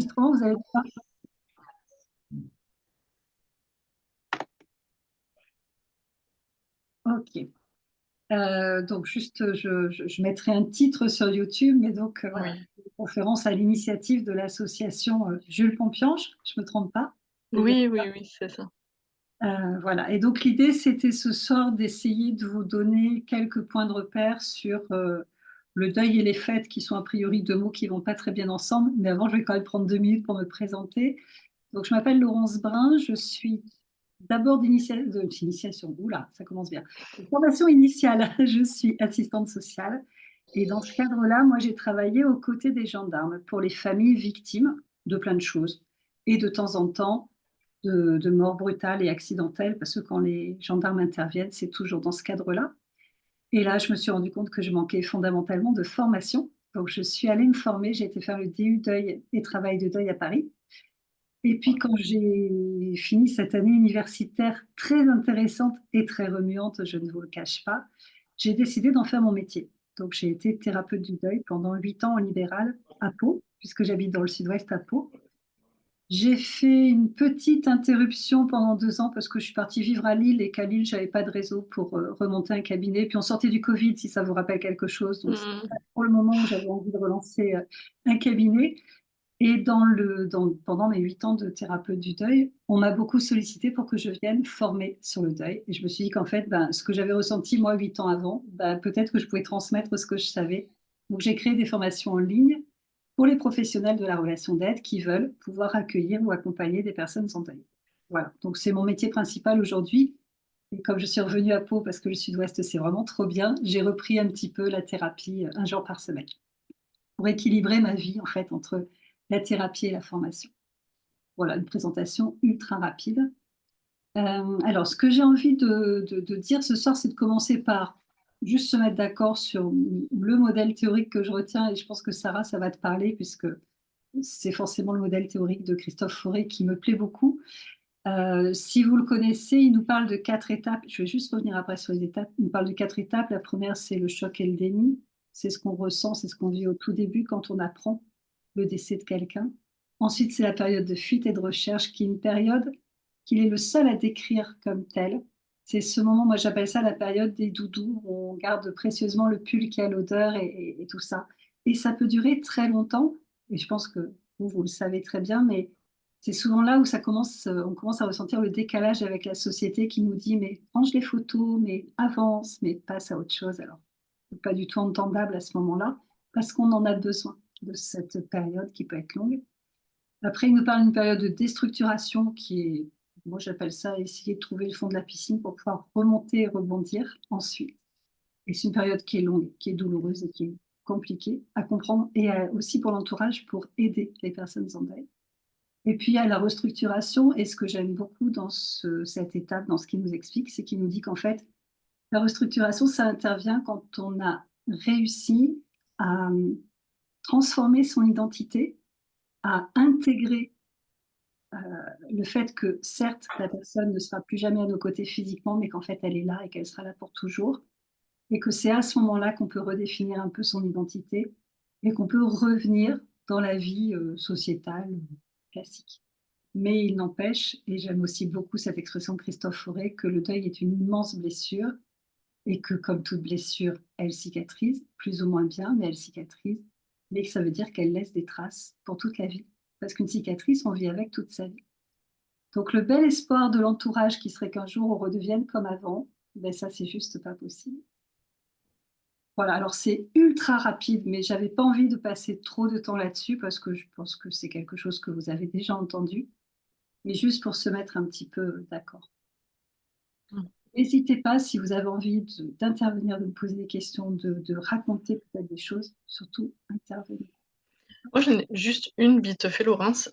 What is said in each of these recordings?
l'enregistrement, vous allez voir. Ok. Donc, juste, je mettrai un titre sur YouTube, mais donc, voilà, Oui, une conférence à l'initiative de l'association Jules Pompiange, je me trompe pas? C'est bien oui, ça. oui, oui, c'est ça. Voilà. Et donc, l'idée, c'était ce soir d'essayer de vous donner quelques points de repère sur le deuil et les fêtes, qui sont a priori deux mots qui vont pas très bien ensemble. Mais avant, je vais quand même prendre 2 minutes pour me présenter. Donc, je m'appelle Laurence Brun, je suis d'abord d'initiation. Oula, ça commence bien. De formation initiale, je suis assistante sociale. Et dans ce cadre-là, moi, j'ai travaillé aux côtés des gendarmes pour les familles victimes de plein de choses. Et de temps en temps, de morts brutales et accidentelles, parce que quand les gendarmes interviennent, c'est toujours dans ce cadre-là. Et là, je me suis rendu compte que je manquais fondamentalement de formation. Donc, je suis allée me former. J'ai été faire le DU deuil et travail de deuil à Paris. Et puis, quand j'ai fini cette année universitaire très intéressante et très remuante, je ne vous le cache pas, j'ai décidé d'en faire mon métier. Donc, j'ai été thérapeute du deuil pendant 8 ans en libéral à Pau, puisque j'habite dans le sud-ouest à Pau. J'ai fait une petite interruption pendant 2 ans parce que je suis partie vivre à Lille et qu'à Lille, j'avais pas de réseau pour remonter un cabinet. Puis on sortait du Covid, si ça vous rappelle quelque chose. Donc, c'est Mhm. pas pour le moment où j'avais envie de relancer un cabinet. Et pendant mes 8 ans de thérapeute du deuil, on m'a beaucoup sollicité pour que je vienne former sur le deuil. Et je me suis dit qu'en fait, ben, ce que j'avais ressenti moi 8 ans avant, ben, peut-être que je pouvais transmettre ce que je savais. Donc j'ai créé des formations en ligne pour les professionnels de la relation d'aide qui veulent pouvoir accueillir ou accompagner des personnes en deuil. Voilà, donc c'est mon métier principal aujourd'hui. Et comme je suis revenue à Pau parce que le Sud-Ouest, c'est vraiment trop bien, j'ai repris un petit peu la thérapie un jour par semaine pour équilibrer ma vie en fait entre la thérapie et la formation. Voilà, une présentation ultra rapide. Alors, ce que j'ai envie de dire ce soir, c'est de commencer par juste se mettre d'accord sur le modèle théorique que je retiens, et je pense que Sarah, ça va te parler, puisque c'est forcément le modèle théorique de Christophe Fauré qui me plaît beaucoup. Si vous le connaissez, il nous parle de 4 étapes. Je vais juste revenir après sur les étapes. Il nous parle de 4 étapes. La première, c'est le choc et le déni. C'est ce qu'on ressent, c'est ce qu'on vit au tout début quand on apprend le décès de quelqu'un. Ensuite, c'est la période de fuite et de recherche, qui est une période qu'il est le seul à décrire comme telle. C'est ce moment, moi j'appelle ça la période des doudous, où on garde précieusement le pull qui a l'odeur et tout ça. Et ça peut durer très longtemps, et je pense que vous le savez très bien, mais c'est souvent là où on commence à ressentir le décalage avec la société qui nous dit, mais range les photos, mais avance, mais passe à autre chose. Alors, c'est pas du tout entendable à ce moment-là, parce qu'on en a besoin de cette période qui peut être longue. Après, il nous parle d'une période de déstructuration qui est, moi j'appelle ça essayer de trouver le fond de la piscine pour pouvoir remonter et rebondir ensuite. Et c'est une période qui est longue, qui est douloureuse et qui est compliquée à comprendre, et aussi pour l'entourage, pour aider les personnes en deuil. Et puis, il y a la restructuration. Et ce que j'aime beaucoup dans cette étape, dans ce qu'il nous explique, c'est qu'il nous dit qu'en fait, la restructuration, ça intervient quand on a réussi à transformer son identité, à intégrer euh, le fait que, certes, la personne ne sera plus jamais à nos côtés physiquement, mais qu'en fait, elle est là et qu'elle sera là pour toujours. Et que c'est à ce moment-là qu'on peut redéfinir un peu son identité et qu'on peut revenir dans la vie sociétale classique. Mais il n'empêche, et j'aime aussi beaucoup cette expression de Christophe Fauré, que le deuil est une immense blessure et que, comme toute blessure, elle cicatrise, plus ou moins bien, mais elle cicatrise, mais que ça veut dire qu'elle laisse des traces pour toute la vie. Parce qu'une cicatrice, on vit avec toute sa vie. Donc le bel espoir de l'entourage qui serait qu'un jour on redevienne comme avant, ben ça, c'est juste pas possible. Voilà, alors c'est ultra rapide, mais j'avais pas envie de passer trop de temps là-dessus parce que je pense que c'est quelque chose que vous avez déjà entendu, mais juste pour se mettre un petit peu d'accord. N'hésitez pas, si vous avez envie d'intervenir, de me poser des questions, de raconter peut-être des choses, surtout intervenir. Moi, j'en ai juste une vite fait, Laurence.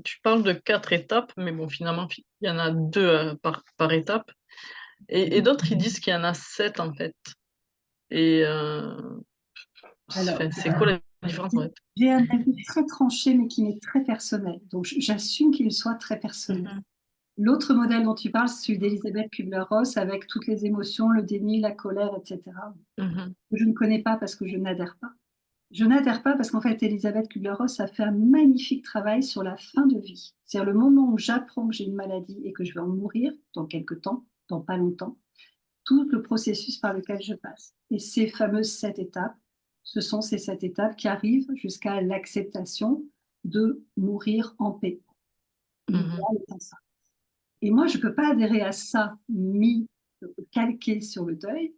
Tu parles de 4 étapes, mais bon, finalement, il y en a deux par étape. Et d'autres, ils disent qu'il y en a 7, en fait. Et Alors, c'est quoi la différence, en fait? j'ai un avis très tranché, mais qui m'est très personnel. Donc, j'assume qu'il soit très personnel. Mhm, L'autre modèle dont tu parles, c'est celui d'Elisabeth Kubler-Ross, avec toutes les émotions, le déni, la colère, etc., mhm, que je ne connais pas parce que je n'adhère pas. Je n'adhère pas parce qu'en fait, Elisabeth Kubler-Ross a fait un magnifique travail sur la fin de vie. C'est-à-dire le moment où j'apprends que j'ai une maladie et que je vais en mourir dans quelques temps, dans pas longtemps, tout le processus par lequel je passe. Et ces fameuses 7 étapes, ce sont ces 7 étapes qui arrivent jusqu'à l'acceptation de mourir en paix. Mhm. L'idéal étant ça. Et moi, je ne peux pas adhérer à ça, mis calqué sur le deuil,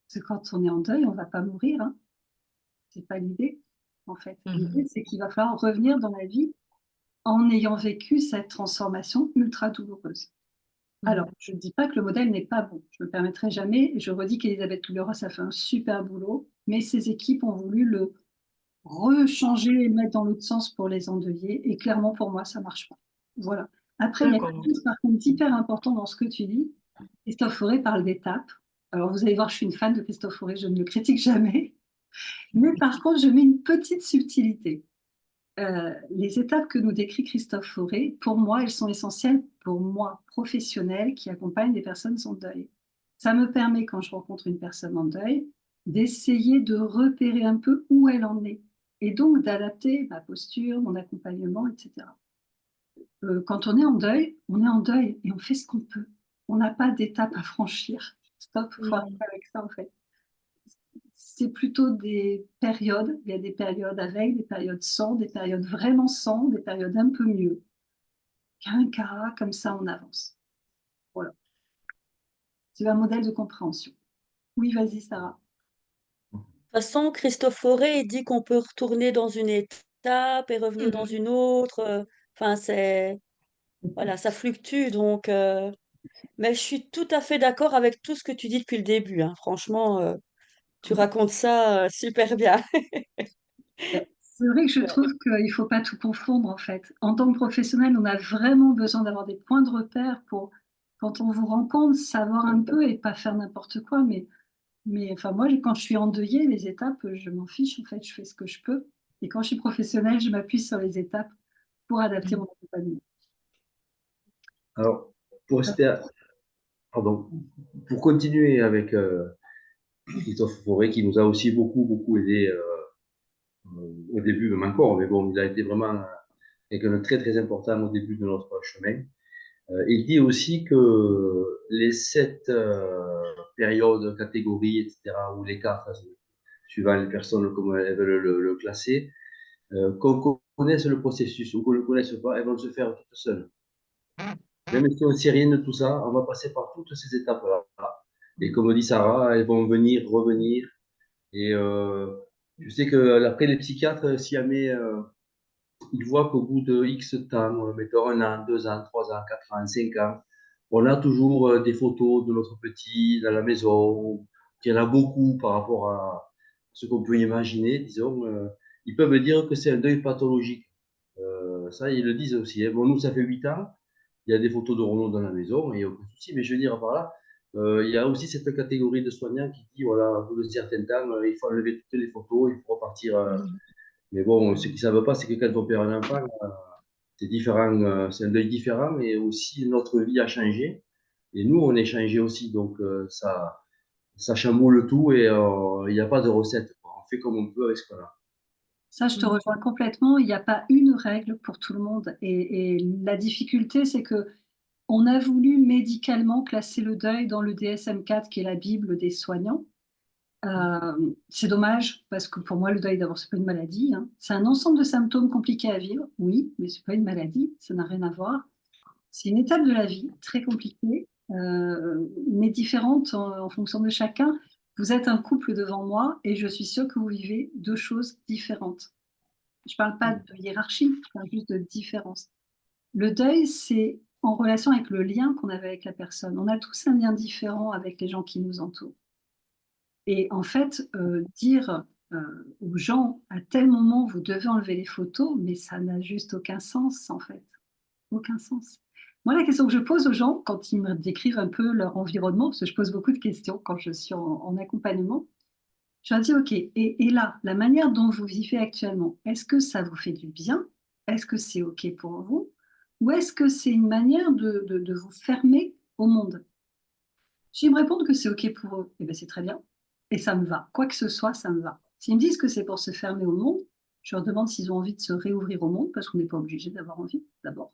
parce que quand on est en deuil, on ne va pas mourir, hein. C'est pas l'idée, en fait. L'idée, Mhm. c'est qu'il va falloir revenir dans la vie en ayant vécu cette transformation ultra douloureuse. Alors, Mhm. je ne dis pas que le modèle n'est pas bon. Je ne me permettrai jamais, et je redis qu'Elisabeth Kubler-Ross a fait un super boulot, mais ses équipes ont voulu le rechanger et le mettre dans l'autre sens pour les endeuillés, et clairement, pour moi, ça ne marche pas. Voilà. Après, il y a quelque D'accord. chose, par contre, d'hyper important dans ce que tu dis. Christophe Fauré parle d'étapes. Alors, vous allez voir, je suis une fan de Christophe Fauré, je ne le critique jamais. Mais par contre, je mets une petite subtilité. Les étapes que nous décrit Christophe Fauré, pour moi, elles sont essentielles pour moi, professionnelle, qui accompagne des personnes en deuil. Ça me permet, quand je rencontre une personne en deuil, d'essayer de repérer un peu où elle en est et donc d'adapter ma posture, mon accompagnement, etc. Quand on est en deuil et on fait ce qu'on peut. On n'a pas d'étape à franchir. Stop, il faut arrêter Mm. avec ça en fait. C'est plutôt des périodes. Il y a des périodes avec, des périodes sans, des périodes vraiment sans, des périodes un peu mieux. Un cas, comme ça, on avance. Voilà. C'est un modèle de compréhension. Oui, vas-y, Sarah. De toute façon, Christophe Fauré, il dit qu'on peut retourner dans une étape et revenir dans Mhm. une autre. Enfin, voilà, ça fluctue. Donc, mais je suis tout à fait d'accord avec tout ce que tu dis depuis le début, hein. Franchement, tu racontes ça super bien. C'est vrai que je Ouais. trouve qu'il ne faut pas tout confondre, en fait. En tant que professionnel, on a vraiment besoin d'avoir des points de repère pour, quand on vous rencontre, savoir un peu et pas faire n'importe quoi. Mais enfin, moi, quand je suis endeuillée, les étapes, je m'en fiche, en fait. Je fais ce que je peux. Et quand je suis professionnelle, je m'appuie sur les étapes pour adapter mon accompagnement. Alors, pour rester pardon, pour continuer avec Christophe Fauré, qui nous a aussi beaucoup aidé au début, même encore, mais bon, il a été vraiment quelqu'un de très important au début de notre chemin. Il dit aussi que les 7 périodes, catégories, etc., ou les 4, suivant les personnes, comme elles veulent le classer, qu'on connaisse le processus ou qu'on ne le connaisse pas, elles vont se faire toutes seules. Même si on ne sait rien de tout ça, on va passer par toutes ces étapes-là. Et comme dit Sarah, elles vont venir, revenir. Et je sais que après les psychiatres, si jamais ils voient qu'au bout de X temps, mettons 1 an, 2 ans, 3 ans, 4 ans, 5 ans, on a toujours des photos de notre petit dans la maison, qu'il y en a beaucoup par rapport à ce qu'on peut imaginer, disons, ils peuvent dire que c'est un deuil pathologique. Ça, ils le disent aussi, hein. Bon, nous, ça fait 8 ans, il y a des photos de Renaud dans la maison, et aucun souci, mais je veux dire par là, il y a aussi cette catégorie de soignants qui dit, voilà, au bout de certains temps, il faut enlever toutes les photos, il faut repartir. Mhm. Mais bon, ce qu'ils ne savent pas, c'est que quand on perd un enfant, c'est différent, c'est un deuil différent, mais aussi notre vie a changé. Et nous, on est changé aussi, donc ça chamboule tout et il n'y a pas de recette, quoi. On fait comme on peut avec ce qu'on a. Ça, je te rejoins complètement. Il n'y a pas une règle pour tout le monde. Et la difficulté, c'est que on a voulu médicalement classer le deuil dans le DSM-4, qui est la Bible des soignants. C'est dommage, parce que pour moi, le deuil, d'abord, c'est pas une maladie, hein. C'est un ensemble de symptômes compliqués à vivre, oui, mais c'est pas une maladie, ça n'a rien à voir. C'est une étape de la vie très compliquée, mais différente en fonction de chacun. Vous êtes un couple devant moi et je suis sûre que vous vivez 2 choses différentes. Je parle pas de hiérarchie, je parle juste de différence. Le deuil, c'est en relation avec le lien qu'on avait avec la personne. On a tous un lien différent avec les gens qui nous entourent. Et en fait, dire aux gens, à tel moment, vous devez enlever les photos, mais ça n'a juste aucun sens, en fait. Aucun sens. Moi, la question que je pose aux gens, quand ils me décrivent un peu leur environnement, parce que je pose beaucoup de questions quand je suis en accompagnement, je leur dis, OK, et là, la manière dont vous vivez actuellement, est-ce que ça vous fait du bien? Est-ce que c'est OK pour vous? Ou est-ce que c'est une manière de vous fermer au monde? S'ils me répondent que c'est OK pour eux, eh ben c'est très bien. Et ça me va. Quoi que ce soit, ça me va. S'ils me disent que c'est pour se fermer au monde, je leur demande s'ils ont envie de se réouvrir au monde, parce qu'on n'est pas obligé d'avoir envie, d'abord.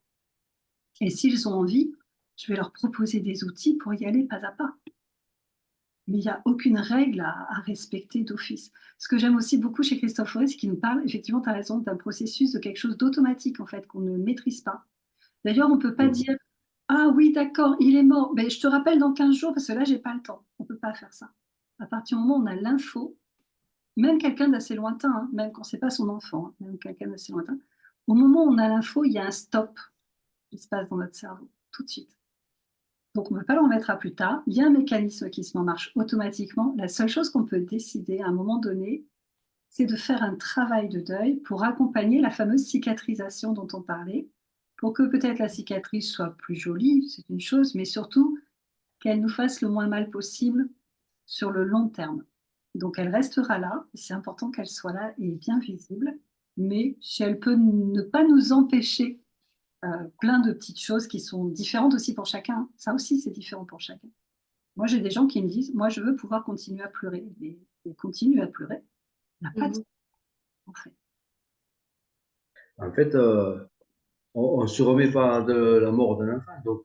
Et s'ils ont envie, je vais leur proposer des outils pour y aller pas à pas. Mais il n'y a aucune règle à respecter d'office. Ce que j'aime aussi beaucoup chez Christophe Forest, c'est qu'il nous parle, effectivement, tu as raison, d'un processus, de quelque chose d'automatique, en fait, qu'on ne maîtrise pas. D'ailleurs, on ne peut pas dire, ah oui, d'accord, il est mort, mais je te rappelle dans 15 jours, parce que là, j'ai pas le temps. On ne peut pas faire ça. À partir du moment où on a l'info, même quelqu'un d'assez lointain, hein, même quand c'est pas son enfant, hein, même quelqu'un d'assez lointain, au moment où on a l'info, il y a un stop qui se passe dans notre cerveau, tout de suite. Donc, on ne peut pas le remettre à plus tard. Il y a un mécanisme qui se met en marche automatiquement. La seule chose qu'on peut décider à un moment donné, c'est de faire un travail de deuil pour accompagner la fameuse cicatrisation dont on parlait, pour que peut-être la cicatrice soit plus jolie, c'est une chose, mais surtout qu'elle nous fasse le moins mal possible sur le long terme. Donc, elle restera là. C'est important qu'elle soit là et bien visible. Mais si elle peut ne pas nous empêcher plein de petites choses qui sont différentes aussi pour chacun. Ça aussi, c'est différent pour chacun. Moi, j'ai des gens qui me disent, moi, je veux pouvoir continuer à pleurer. Et continuer à pleurer, on n'a pas de Mhm. en fait. En fait, on ne se remet pas de la mort d'un enfant. Donc,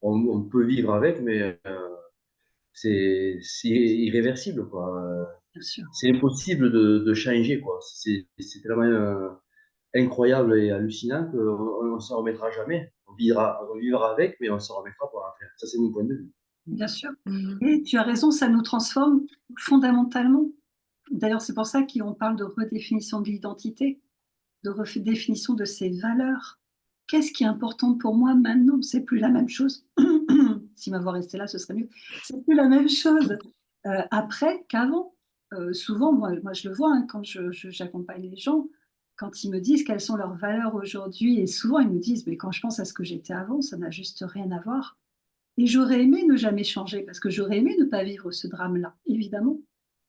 on peut vivre avec, mais c'est irréversible, quoi. Bien sûr. C'est impossible de changer, quoi. C'est tellement incroyable et hallucinant qu'on ne s'en remettra jamais. On vivra avec, mais on ne s'en remettra pas. En fait. Ça, c'est mon point de vue. Bien sûr. Mhm. Et tu as raison, ça nous transforme fondamentalement. D'ailleurs, c'est pour ça qu'on parle de redéfinition de l'identité, de redéfinition de ses valeurs. Qu'est-ce qui est important pour moi maintenant? C'est plus la même chose. Si ma voix restait là, ce serait mieux. C'est plus la même chose après qu'avant. Souvent, moi, je le vois hein, quand j'accompagne les gens, quand ils me disent quelles sont leurs valeurs aujourd'hui, et souvent ils me disent, mais quand je pense à ce que j'étais avant, ça n'a juste rien à voir. Et j'aurais aimé ne jamais changer, parce que j'aurais aimé ne pas vivre ce drame-là, évidemment.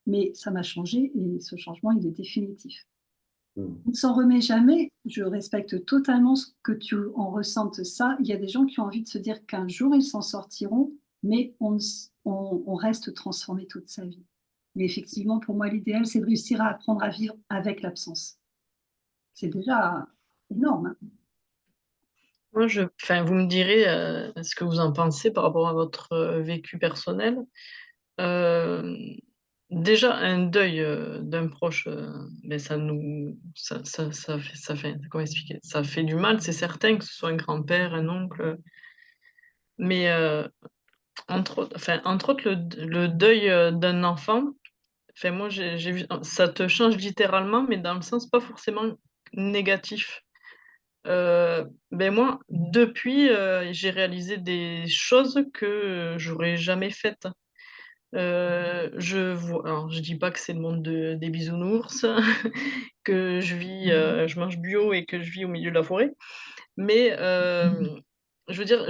Mais ça m'a changé et ce changement, il est définitif. Mm. On ne s'en remet jamais. Je respecte totalement ce que tu en ressentes ça. Il y a des gens qui ont envie de se dire qu'un jour ils s'en sortiront, mais on reste transformé toute sa vie. Mais effectivement, pour moi, l'idéal, c'est de réussir à apprendre à vivre avec l'absence. C'est déjà énorme, hein. Moi, enfin, vous me direz ce que vous en pensez par rapport à votre vécu personnel. Euh, Déjà, un deuil d'un proche, ben, comment expliquer? Ça fait du mal, c'est certain, que ce soit un grand-père, un oncle. Mais entre autres, le deuil d'un enfant, enfin, moi, j'ai vu, ça te change littéralement, mais dans le sens pas forcément négatif. Ben moi, depuis, j'ai réalisé des choses que j'aurais jamais faites. Alors, je dis pas que c'est le monde des bisounours, que je mange bio et que je vis au milieu de la forêt, mais je veux dire,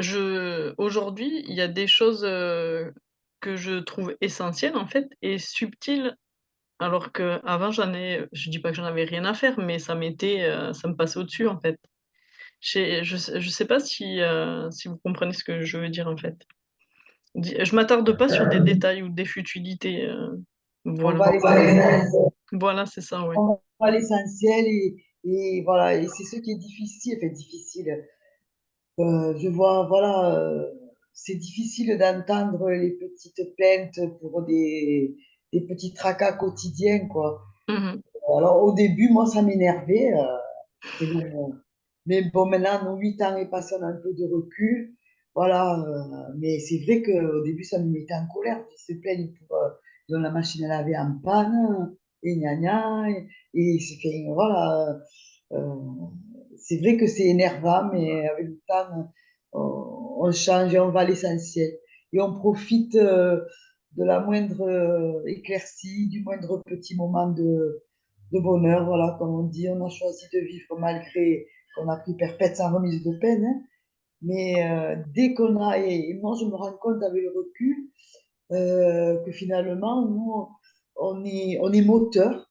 aujourd'hui, il y a des choses que je trouve essentielles en fait et subtiles, alors qu'avant, je dis pas que j'en avais rien à faire, mais ça me passait au-dessus en fait. Je sais pas si vous comprenez ce que je veux dire en fait. Je m'attarde pas sur des détails ou des futilités. On Voilà. va à l'essentiel. Voilà, c'est ça, ouais. On va à l'essentiel et voilà, et c'est ce qui est difficile, enfin difficile. Je vois, voilà, c'est difficile d'entendre les petites plaintes pour des petits tracas quotidiens, quoi. Mhm. Alors au début, moi, ça m'énervait. C'est bon, mais bon, maintenant, nos 8 ans est passé, on a un peu de recul. Voilà, mais c'est vrai qu'au début, ça me mettait en colère. Ils se plaignent pour ils ont la machine à laver en panne, et gna gna, et c'est fait, voilà. euh, c'est vrai que c'est énervant, mais avec le temps, on change et on va à l'essentiel. Et on profite de la moindre éclaircie, du moindre petit moment de bonheur. Voilà, comme on dit, on a choisi de vivre malgré qu'on a pris perpète sans remise de peine, hein. Mais dès qu'on a, et moi je me rends compte avec le recul, que finalement, nous, on est moteur.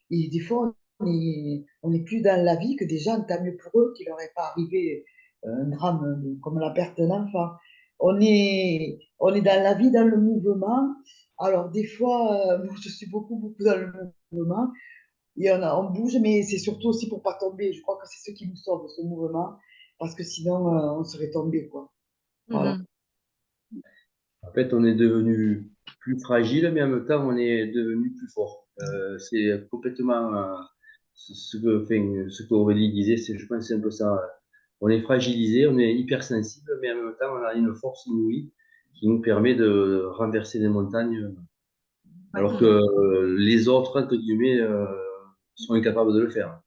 Et des fois, on est plus dans la vie que des gens, tant mieux pour eux qu'il leur est pas arrivé un drame comme la perte d'un enfant. On est dans la vie, dans le mouvement, Alors, des fois, moi, je suis beaucoup dans le mouvement. On bouge, mais c'est surtout aussi pour pas tomber. Je crois que c'est ce qui nous sauve, ce mouvement, parce que sinon, on serait tombé, quoi. Voilà. Mhm. En fait, on est devenu plus fragile, mais en même temps, on est devenu plus fort. C'est complètement ce qu'Aurélie disait, je pense que c'est un peu ça. On est fragilisé, on est hypersensible, mais en même temps, on a une force inouïe qui nous permet de renverser des montagnes, alors que Mhm. les autres, entre guillemets, sont incapables de le faire.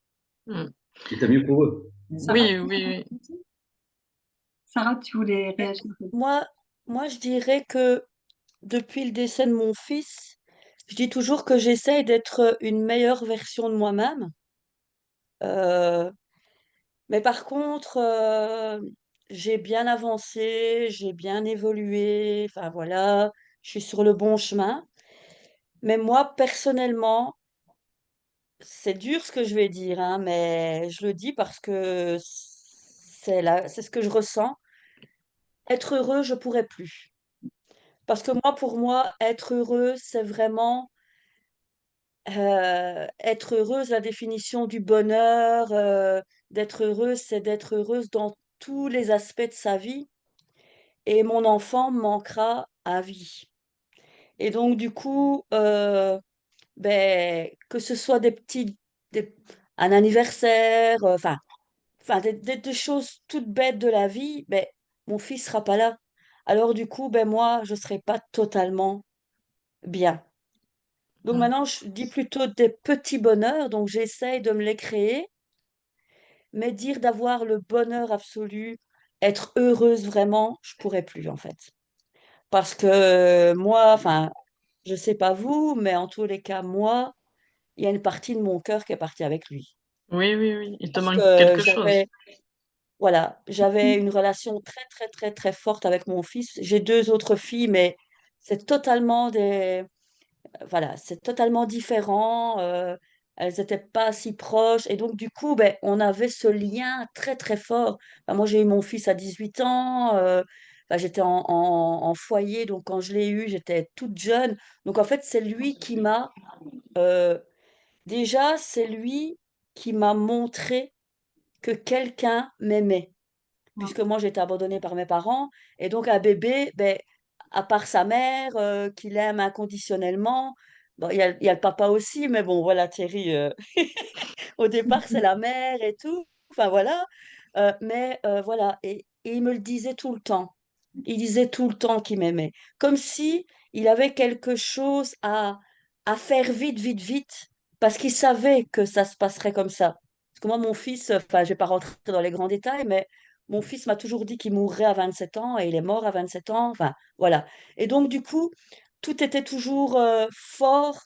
Mhm. Et tant mieux pour eux. Sarah, Oui, oui, oui. Sarah, tu voulais Mais réagir? moi, moi, je dirais que depuis le décès de mon fils, je dis toujours que j'essaye d'être une meilleure version de moi-même. Euh, mais par contre, j'ai bien avancé, j'ai bien évolué, enfin voilà, je suis sur le bon chemin. Mais moi, personnellement, c'est dur ce que je vais dire, hein, mais je le dis parce que c'est ce que je ressens. Être heureux, je pourrais plus. Parce que moi, pour moi, être heureux, c'est vraiment être heureuse, la définition du bonheur, d'être heureuse, c'est d'être heureuse dans tous les aspects de sa vie. Et mon enfant me manquera à vie. Et donc, du coup, ben, que ce soit des- un anniversaire, enfin des choses toutes bêtes de la vie, ben, mon fils sera pas là. Alors, du coup, ben, moi, je serai pas totalement bien. Donc Mhm. maintenant, je dis plutôt des petits bonheurs, donc j'essaye de me les créer, mais dire d'avoir le bonheur absolu, être heureuse vraiment, je pourrais plus en fait. Parce que moi, enfin, je sais pas vous, mais en tous les cas, moi, il y a une partie de mon cœur qui est partie avec lui. Oui, oui, oui. Il te Parce manque que quelque chose. voilà, j'avais une relation très, très, très, très forte avec mon fils. J'ai deux autres filles, mais c'est totalement voilà, c'est totalement différent. Elles n'étaient pas si proches. Et donc, du coup, ben, on avait ce lien très, très fort. Enfin, moi, j'ai eu mon fils à 18 ans. Enfin, j'étais en foyer. Donc, quand je l'ai eu, j'étais toute jeune. Donc, en fait, c'est lui qui m'a... euh, déjà, c'est lui qui m'a montré que quelqu'un m'aimait. Puisque moi, j'ai été abandonnée par mes parents. Et donc, un bébé, ben, à part sa mère, qu'il aime inconditionnellement, bon, il y a le papa aussi, mais bon, voilà, Thierry, au départ, c'est la mère et tout. Enfin, voilà. Mais voilà. Et il me le disait tout le temps. Il disait tout le temps qu'il m'aimait. Comme si il avait quelque chose à faire vite, vite, vite, parce qu'il savait que ça se passerait comme ça. Parce que moi, mon fils, enfin, je vais pas rentrer dans les grands détails, mais mon fils m'a toujours dit qu'il mourrait à 27 ans et il est mort à 27 ans. Enfin, voilà. Et donc, du coup, tout était toujours fort.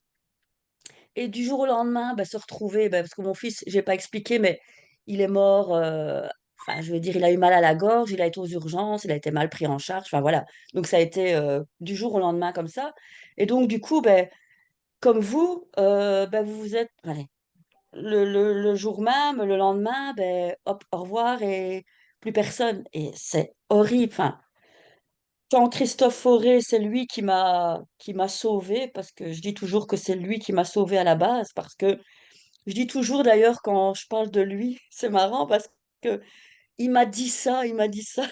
Et du jour au lendemain, bah, se retrouver, bah, parce que mon fils, j'ai pas expliqué, mais il est mort. Enfin, je veux dire, il a eu mal à la gorge, il a été aux urgences, il a été mal pris en charge. Enfin, voilà. Donc, ça a été du jour au lendemain comme ça. Et donc, du coup, ben, comme vous, ben, vous vous êtes. Allez, le jour même, le lendemain, ben, hop, au revoir et plus personne. Et c'est horrible. Enfin, quand Christophe Fauré, c'est lui qui m'a sauvée, parce que je dis toujours que c'est lui qui m'a sauvée à la base, parce que je dis toujours d'ailleurs quand je parle de lui, c'est marrant parce que il m'a dit ça, il m'a dit ça.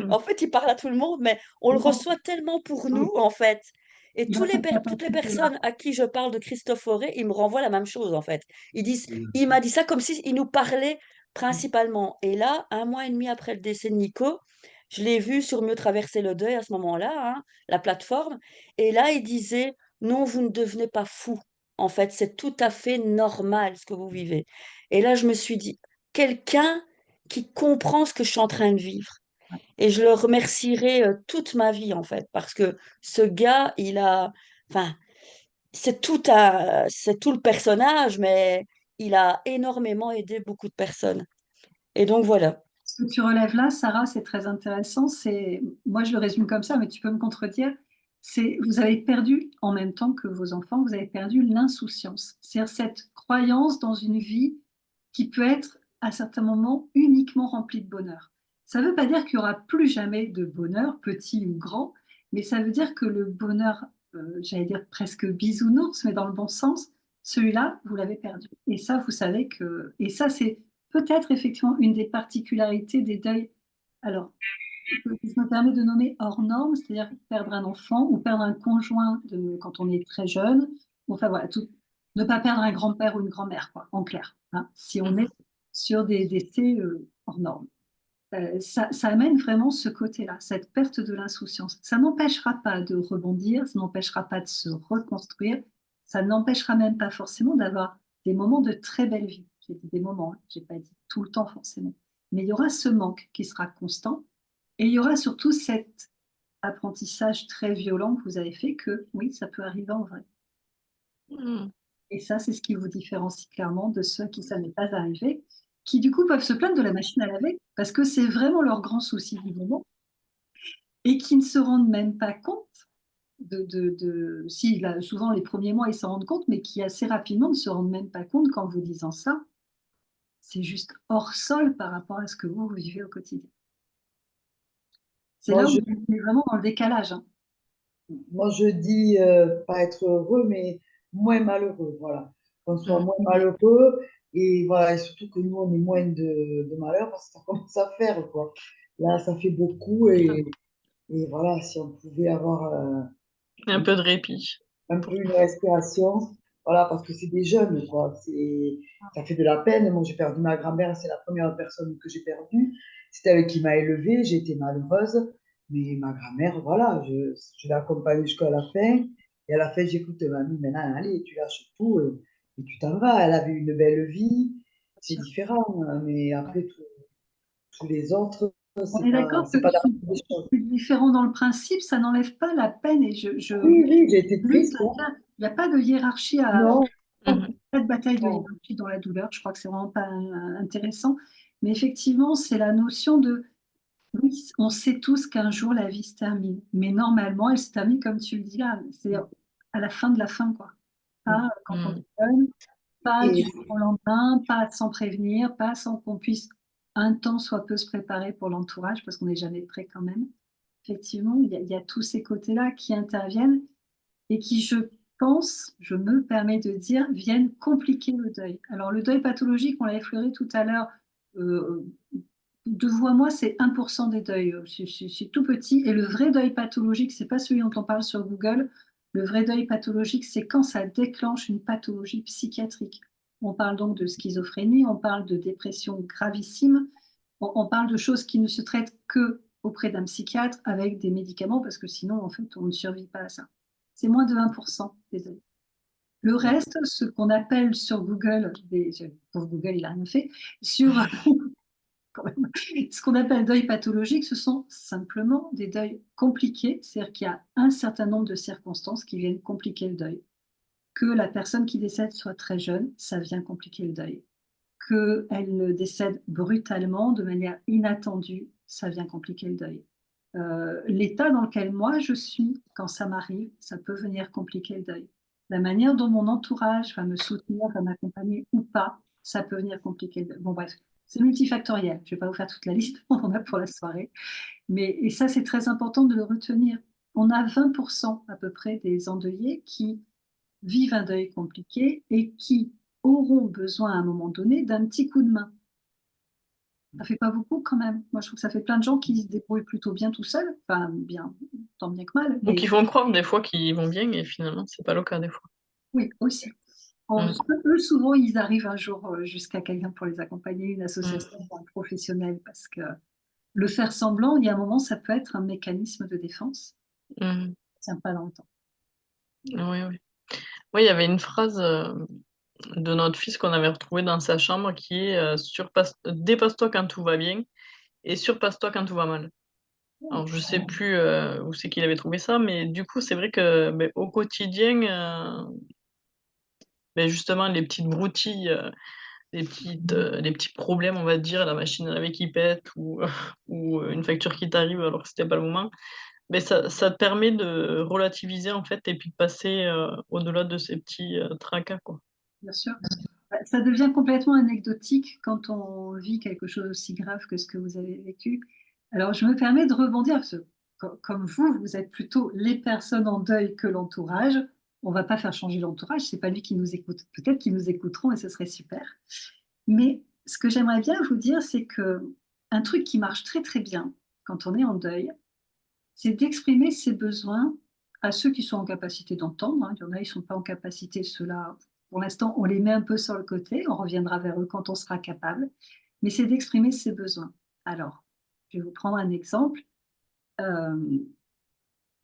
En fait, il parle à tout le monde, mais on le reçoit tellement pour nous, en fait. Et Dans cette toutes les capacité-là. personnes à qui je parle de Christophe Fauré, ils me renvoient la même chose, en fait. Ils disent, il m'a dit ça comme s'il nous parlait principalement. Et là, un mois et demi après le décès de Nico, je l'ai vu sur Mieux traverser le deuil à ce moment-là, hein, la plateforme. Et là, il disait, non, vous ne devenez pas fou. En fait, c'est tout à fait normal ce que vous vivez. Et là, je me suis dit, quelqu'un qui comprend ce que je suis en train de vivre. Et je le remercierai toute ma vie, en fait, parce que ce gars, enfin, c'est tout le personnage, mais il a énormément aidé beaucoup de personnes. Et donc voilà. Ce que tu relèves là, Sarah, c'est très intéressant. Moi, je le résume comme ça, mais tu peux me contredire. Vous avez perdu, en même temps que vos enfants, vous avez perdu l'insouciance. C'est-à-dire cette croyance dans une vie qui peut être, à certains moments, uniquement remplie de bonheur. Ça ne veut pas dire qu'il n'y aura plus jamais de bonheur, petit ou grand, mais ça veut dire que le bonheur j'allais dire presque bisounours, mais dans le bon sens, celui-là, vous l'avez perdu. Et ça, vous savez que... Et ça, c'est peut-être effectivement une des particularités des deuils. Alors, je me permets de nommer hors norme, c'est-à-dire perdre un enfant ou perdre un conjoint quand on est très jeune. Enfin voilà, ne pas perdre un grand-père ou une grand-mère, quoi, en clair, hein, si on est sur des décès hors norme. Ça amène vraiment ce côté-là, cette perte de l'insouciance. Ça n'empêchera pas de rebondir, ça n'empêchera pas de se reconstruire, ça n'empêchera même pas forcément d'avoir des moments de très belle vie. J'ai dit des moments, hein, j'ai pas dit tout le temps forcément. Mais il y aura ce manque qui sera constant et il y aura surtout cet apprentissage très violent que vous avez fait que oui, ça peut arriver en vrai. Mm. Et ça, c'est ce qui vous différencie clairement de ceux à qui ça n'est pas arrivé, qui du coup peuvent se plaindre de la machine à laver parce que c'est vraiment leur grand souci du moment et qui ne se rendent même pas compte si là, souvent les premiers mois ils s'en rendent compte, mais qui assez rapidement ne se rendent même pas compte qu'en vous disant ça, c'est juste hors sol par rapport à ce que vous vivez au quotidien. C'est Moi, là où je, on est vraiment dans le décalage, hein. moi, je dis pas être heureux, mais moins malheureux. Voilà. Qu'on soit Mm. moins malheureux et, voilà, et surtout que nous, on est moins de malheur parce que ça commence à faire, quoi. Là, ça fait beaucoup et voilà, si on pouvait avoir Un peu de répit. un peu une respiration, voilà, parce que c'est des jeunes, quoi. Ça fait de la peine. Moi, j'ai perdu ma grand-mère, c'est la première personne que j'ai perdue. C'était elle qui m'a élevée, j'ai été malheureuse. Mais ma grand-mère, voilà, je l'ai accompagnée jusqu'à la fin. Et à la fin, j'écoute mamie, maintenant, allez, tu lâches tout et tu t'en vas. Elle avait une belle vie, c'est différent, hein. Mais après, tous les autres, On est d'accord c'est que pas la même des choses. c'est différent dans le principe, ça n'enlève pas la peine et je Oui, oui, j'ai été lutte triste, hein. là-dedans. Il n'y a pas de hiérarchie Non, Mhm. pas de bataille de non. hiérarchie dans la douleur. Je crois que c'est vraiment pas intéressant. Mais effectivement, c'est la notion de oui, on sait tous qu'un jour la vie se termine. Mais normalement, elle se termine comme tu le dis là, c'est à la fin de la fin, quoi. Pas quand on Mm. est jeune, pas du Et jour au lendemain, pas sans prévenir, pas sans qu'on puisse un temps soit peu se préparer pour l'entourage, parce qu'on n'est jamais prêt quand même. Effectivement, il y a tous ces côtés-là qui interviennent et qui, je pense, je me permets de dire, viennent compliquer le deuil. Alors, le deuil pathologique, on l'a effleuré tout à l'heure, euh, de vous à moi, c'est 1% des deuils. C'est tout petit. Et le vrai deuil pathologique, c'est pas celui dont on parle sur Google. Le vrai deuil pathologique, c'est quand ça déclenche une pathologie psychiatrique. On parle donc de schizophrénie, on parle de dépression gravissime, on parle de choses qui ne se traitent que auprès d'un psychiatre avec des médicaments, parce que sinon, en fait, on ne survit pas à ça. C'est moins de 1% des deuils. Le reste, ce qu'on appelle sur Google, pour Google, il n'a rien fait, sur quand même, ce qu'on appelle deuil pathologique, ce sont simplement des deuils compliqués, c'est-à-dire qu'il y a un certain nombre de circonstances qui viennent compliquer le deuil. Que la personne qui décède soit très jeune, ça vient compliquer le deuil. Qu'elle décède brutalement, de manière inattendue, ça vient compliquer le deuil. L'état dans lequel moi je suis quand ça m'arrive, ça peut venir compliquer le deuil. La manière dont mon entourage va me soutenir, va m'accompagner ou pas, ça peut venir compliquer le deuil. Bon bref, c'est multifactoriel. Je ne vais pas vous faire toute la liste, on en a pour la soirée. Et ça, c'est très important de le retenir. On a 20% à peu près des endeuillés qui vivent un deuil compliqué et qui auront besoin à un moment donné d'un petit coup de main. Ça fait pas beaucoup quand même. Moi, je trouve que ça fait plein de gens qui se débrouillent plutôt bien tout seuls. Enfin, bien, tant bien que mal. Donc, Mais ils font croire des fois qu'ils vont bien et finalement, c'est pas le cas des fois. oui, aussi. Mm. Eux, souvent, ils arrivent un jour jusqu'à quelqu'un pour les accompagner, une association, Mm. un professionnel, parce que le faire semblant, il y a un moment, ça peut être un mécanisme de défense. Mm. Ça tient pas dans le temps. Oui, oui. Oui, il y avait une phrase de notre fils qu'on avait retrouvée dans sa chambre qui est dépasse-toi quand tout va bien et surpasse-toi quand tout va mal. Alors, je sais plus où c'est qu'il avait trouvé ça, mais du coup, c'est vrai que ben, au quotidien, ben, justement, les petites broutilles, les petits problèmes, on va dire, la machine à laver qui pète ou, ou une facture qui t'arrive alors que c'était pas le moment, mais ça te permet de relativiser en fait et puis de passer au-delà de ces petits tracas, quoi. Bien sûr. Ça devient complètement anecdotique quand on vit quelque chose aussi grave que ce que vous avez vécu. Alors, je me permets de rebondir, parce que comme vous, vous êtes plutôt les personnes en deuil que l'entourage. On va pas faire changer l'entourage, c'est pas lui qui nous écoute. Peut-être qu'ils nous écouteront et ce serait super. Mais ce que j'aimerais bien vous dire, c'est que un truc qui marche très très bien quand on est en deuil, c'est d'exprimer ses besoins à ceux qui sont en capacité d'entendre, hein. Il y en a, ils ne sont pas en capacité, ceux-là, pour l'instant, on les met un peu sur le côté, on reviendra vers eux quand on sera capable, mais c'est d'exprimer ses besoins. Alors, je vais vous prendre un exemple. Euh,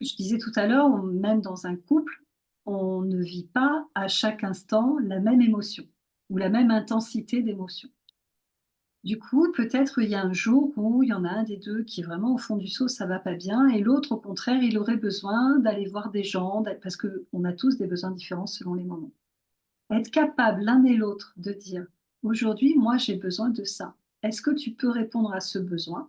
je disais tout à l'heure, même dans un couple, on ne vit pas à chaque instant la même émotion ou la même intensité d'émotion. Du coup, peut-être il y a un jour où il y en a un des deux qui est vraiment au fond du seau, ça va pas bien, et l'autre, au contraire, il aurait besoin d'aller voir des gens, parce qu'on a tous des besoins différents selon les moments. Être capable l'un et l'autre de dire, aujourd'hui, moi, j'ai besoin de ça. Est-ce que tu peux répondre à ce besoin?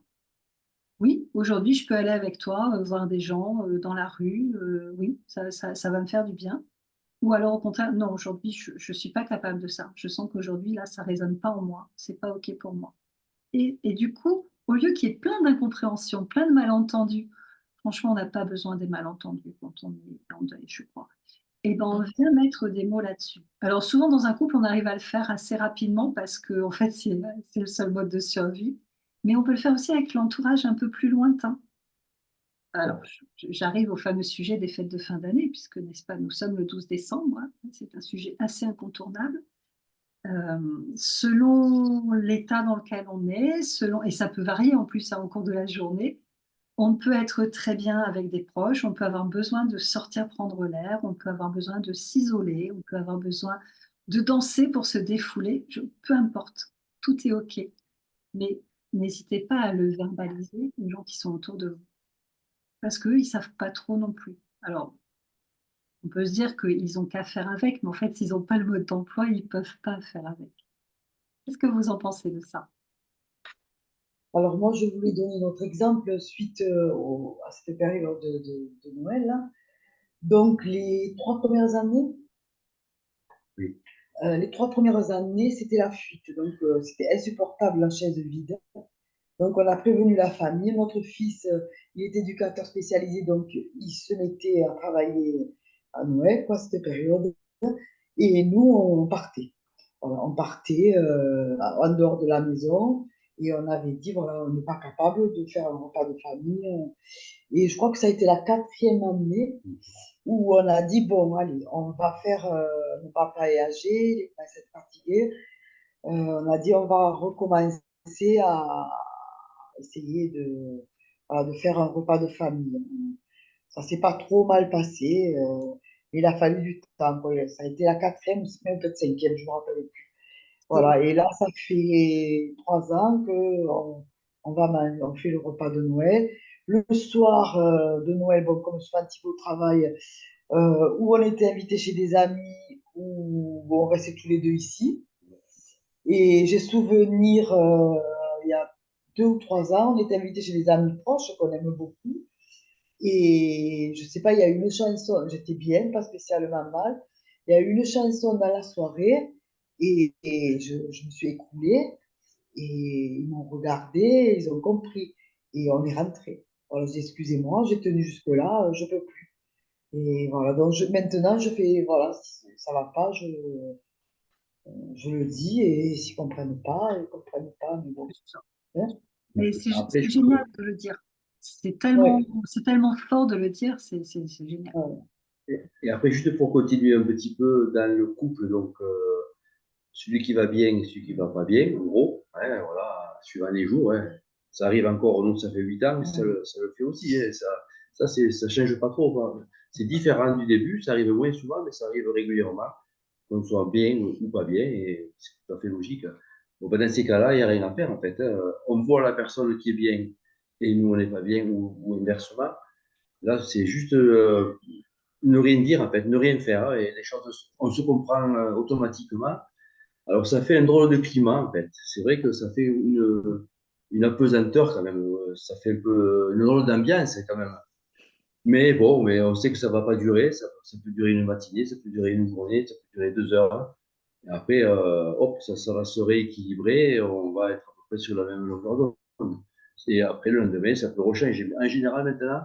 Oui, aujourd'hui, je peux aller avec toi, voir des gens dans la rue. Oui, ça va me faire du bien. Ou alors, au contraire, non, aujourd'hui, je ne suis pas capable de ça. Je sens qu'aujourd'hui, là, ça résonne pas en moi. C'est pas OK pour moi. Et du coup, au lieu qu'il y ait plein d'incompréhensions, plein de malentendus, franchement, on n'a pas besoin des malentendus quand on est en deuil, je crois. Et ben, on vient mettre des mots là-dessus. Alors souvent, dans un couple, on arrive à le faire assez rapidement parce que, en fait, c'est le seul mode de survie. Mais on peut le faire aussi avec l'entourage un peu plus lointain. Alors, j'arrive au fameux sujet des fêtes de fin d'année, puisque, n'est-ce pas, nous sommes le 12 décembre, hein. C'est un sujet assez incontournable. Selon l'état dans lequel on est, et ça peut varier en plus, hein, au cours de la journée, on peut être très bien avec des proches, on peut avoir besoin de sortir prendre l'air, on peut avoir besoin de s'isoler, on peut avoir besoin de danser pour se défouler, peu importe, tout est OK. Mais n'hésitez pas à le verbaliser aux gens qui sont autour de vous, parce qu'eux, ils ne savent pas trop non plus. Alors, on peut se dire qu'ils n'ont qu'à faire avec, mais en fait, s'ils n'ont pas le mode d'emploi, ils ne peuvent pas faire avec. Qu'est-ce que vous en pensez de ça? Alors moi, je voulais donner notre exemple suite à cette période de Noël, là. Donc, les 3 premières années, Oui. C'était la fuite. Donc, c'était insupportable, la chaise vide. Donc, on a prévenu la famille. Notre fils, il est éducateur spécialisé, donc il se mettait à travailler à Noël, quoi, cette période. Et nous, on partait. Voilà, on partait en dehors de la maison et on avait dit, voilà, on n'est pas capable de faire un repas de famille. Et je crois que ça a été la 4e année où on a dit, bon, allez, on va faire, mon papa est âgé, il est pas assez fatigué. On a dit, on va recommencer à essayer voilà, de faire un repas de famille. Ça s'est pas trop mal passé, mais il a fallu du temps, quoi. Ça a été la 4e, même peut-être 5e, je me rappelle plus. Voilà, et là, ça fait 3 ans on fait le repas de Noël. Le soir de Noël, bon, comme je fais un petit peu au travail, où on était invité chez des amis, où on restait tous les deux ici. Et j'ai souvenir, il y a 2 ou 3 ans, on était invité chez des amis proches qu'on aime beaucoup. Et je sais pas, il y a une chanson, j'étais bien, pas spécialement mal. Il y a eu une chanson dans la soirée et je me suis écoulée et ils m'ont regardé, ils ont compris et on est rentré. Alors j'ai dit, excusez-moi, j'ai tenu jusque-là, je peux plus. Et voilà, donc maintenant je fais, voilà, si ça va pas, je le dis et s'ils comprennent pas, ils comprennent pas, mais bon. C'est ça. Hein. Mais Après, c'est génial de le dire. Ouais, C'est tellement fort de le dire, c'est génial. ouais. et après, juste pour continuer un petit peu dans le couple, donc celui qui va bien et celui qui va pas bien, en gros, hein, voilà, suivant les jours, hein. Ça arrive encore, nous, ça fait 8 ans, mais ça le fait aussi, hein. Ça change pas trop, quoi. C'est différent du début, ça arrive moins souvent, mais ça arrive régulièrement, qu'on soit bien ou pas bien, et c'est tout à fait logique. Bon, ben, dans ces cas-là, il n'y a rien à faire, en fait, hein. On voit la personne qui est bien et nous, on n'est pas bien, ou inversement. Là, c'est juste ne rien dire, en fait, ne rien faire, hein, et les choses, on se comprend automatiquement. Alors, ça fait un drôle de climat, en fait. C'est vrai que ça fait une apesanteur, quand même. Ça fait un peu une drôle d'ambiance, quand même. Mais bon, mais on sait que ça va pas durer. Ça peut durer une matinée, ça peut durer une journée, ça peut durer 2 heures. Et après, hop, ça va se rééquilibrer et on va être à peu près sur la même longueur d'onde. Et après, le lendemain, ça peut rechanger. En général, maintenant,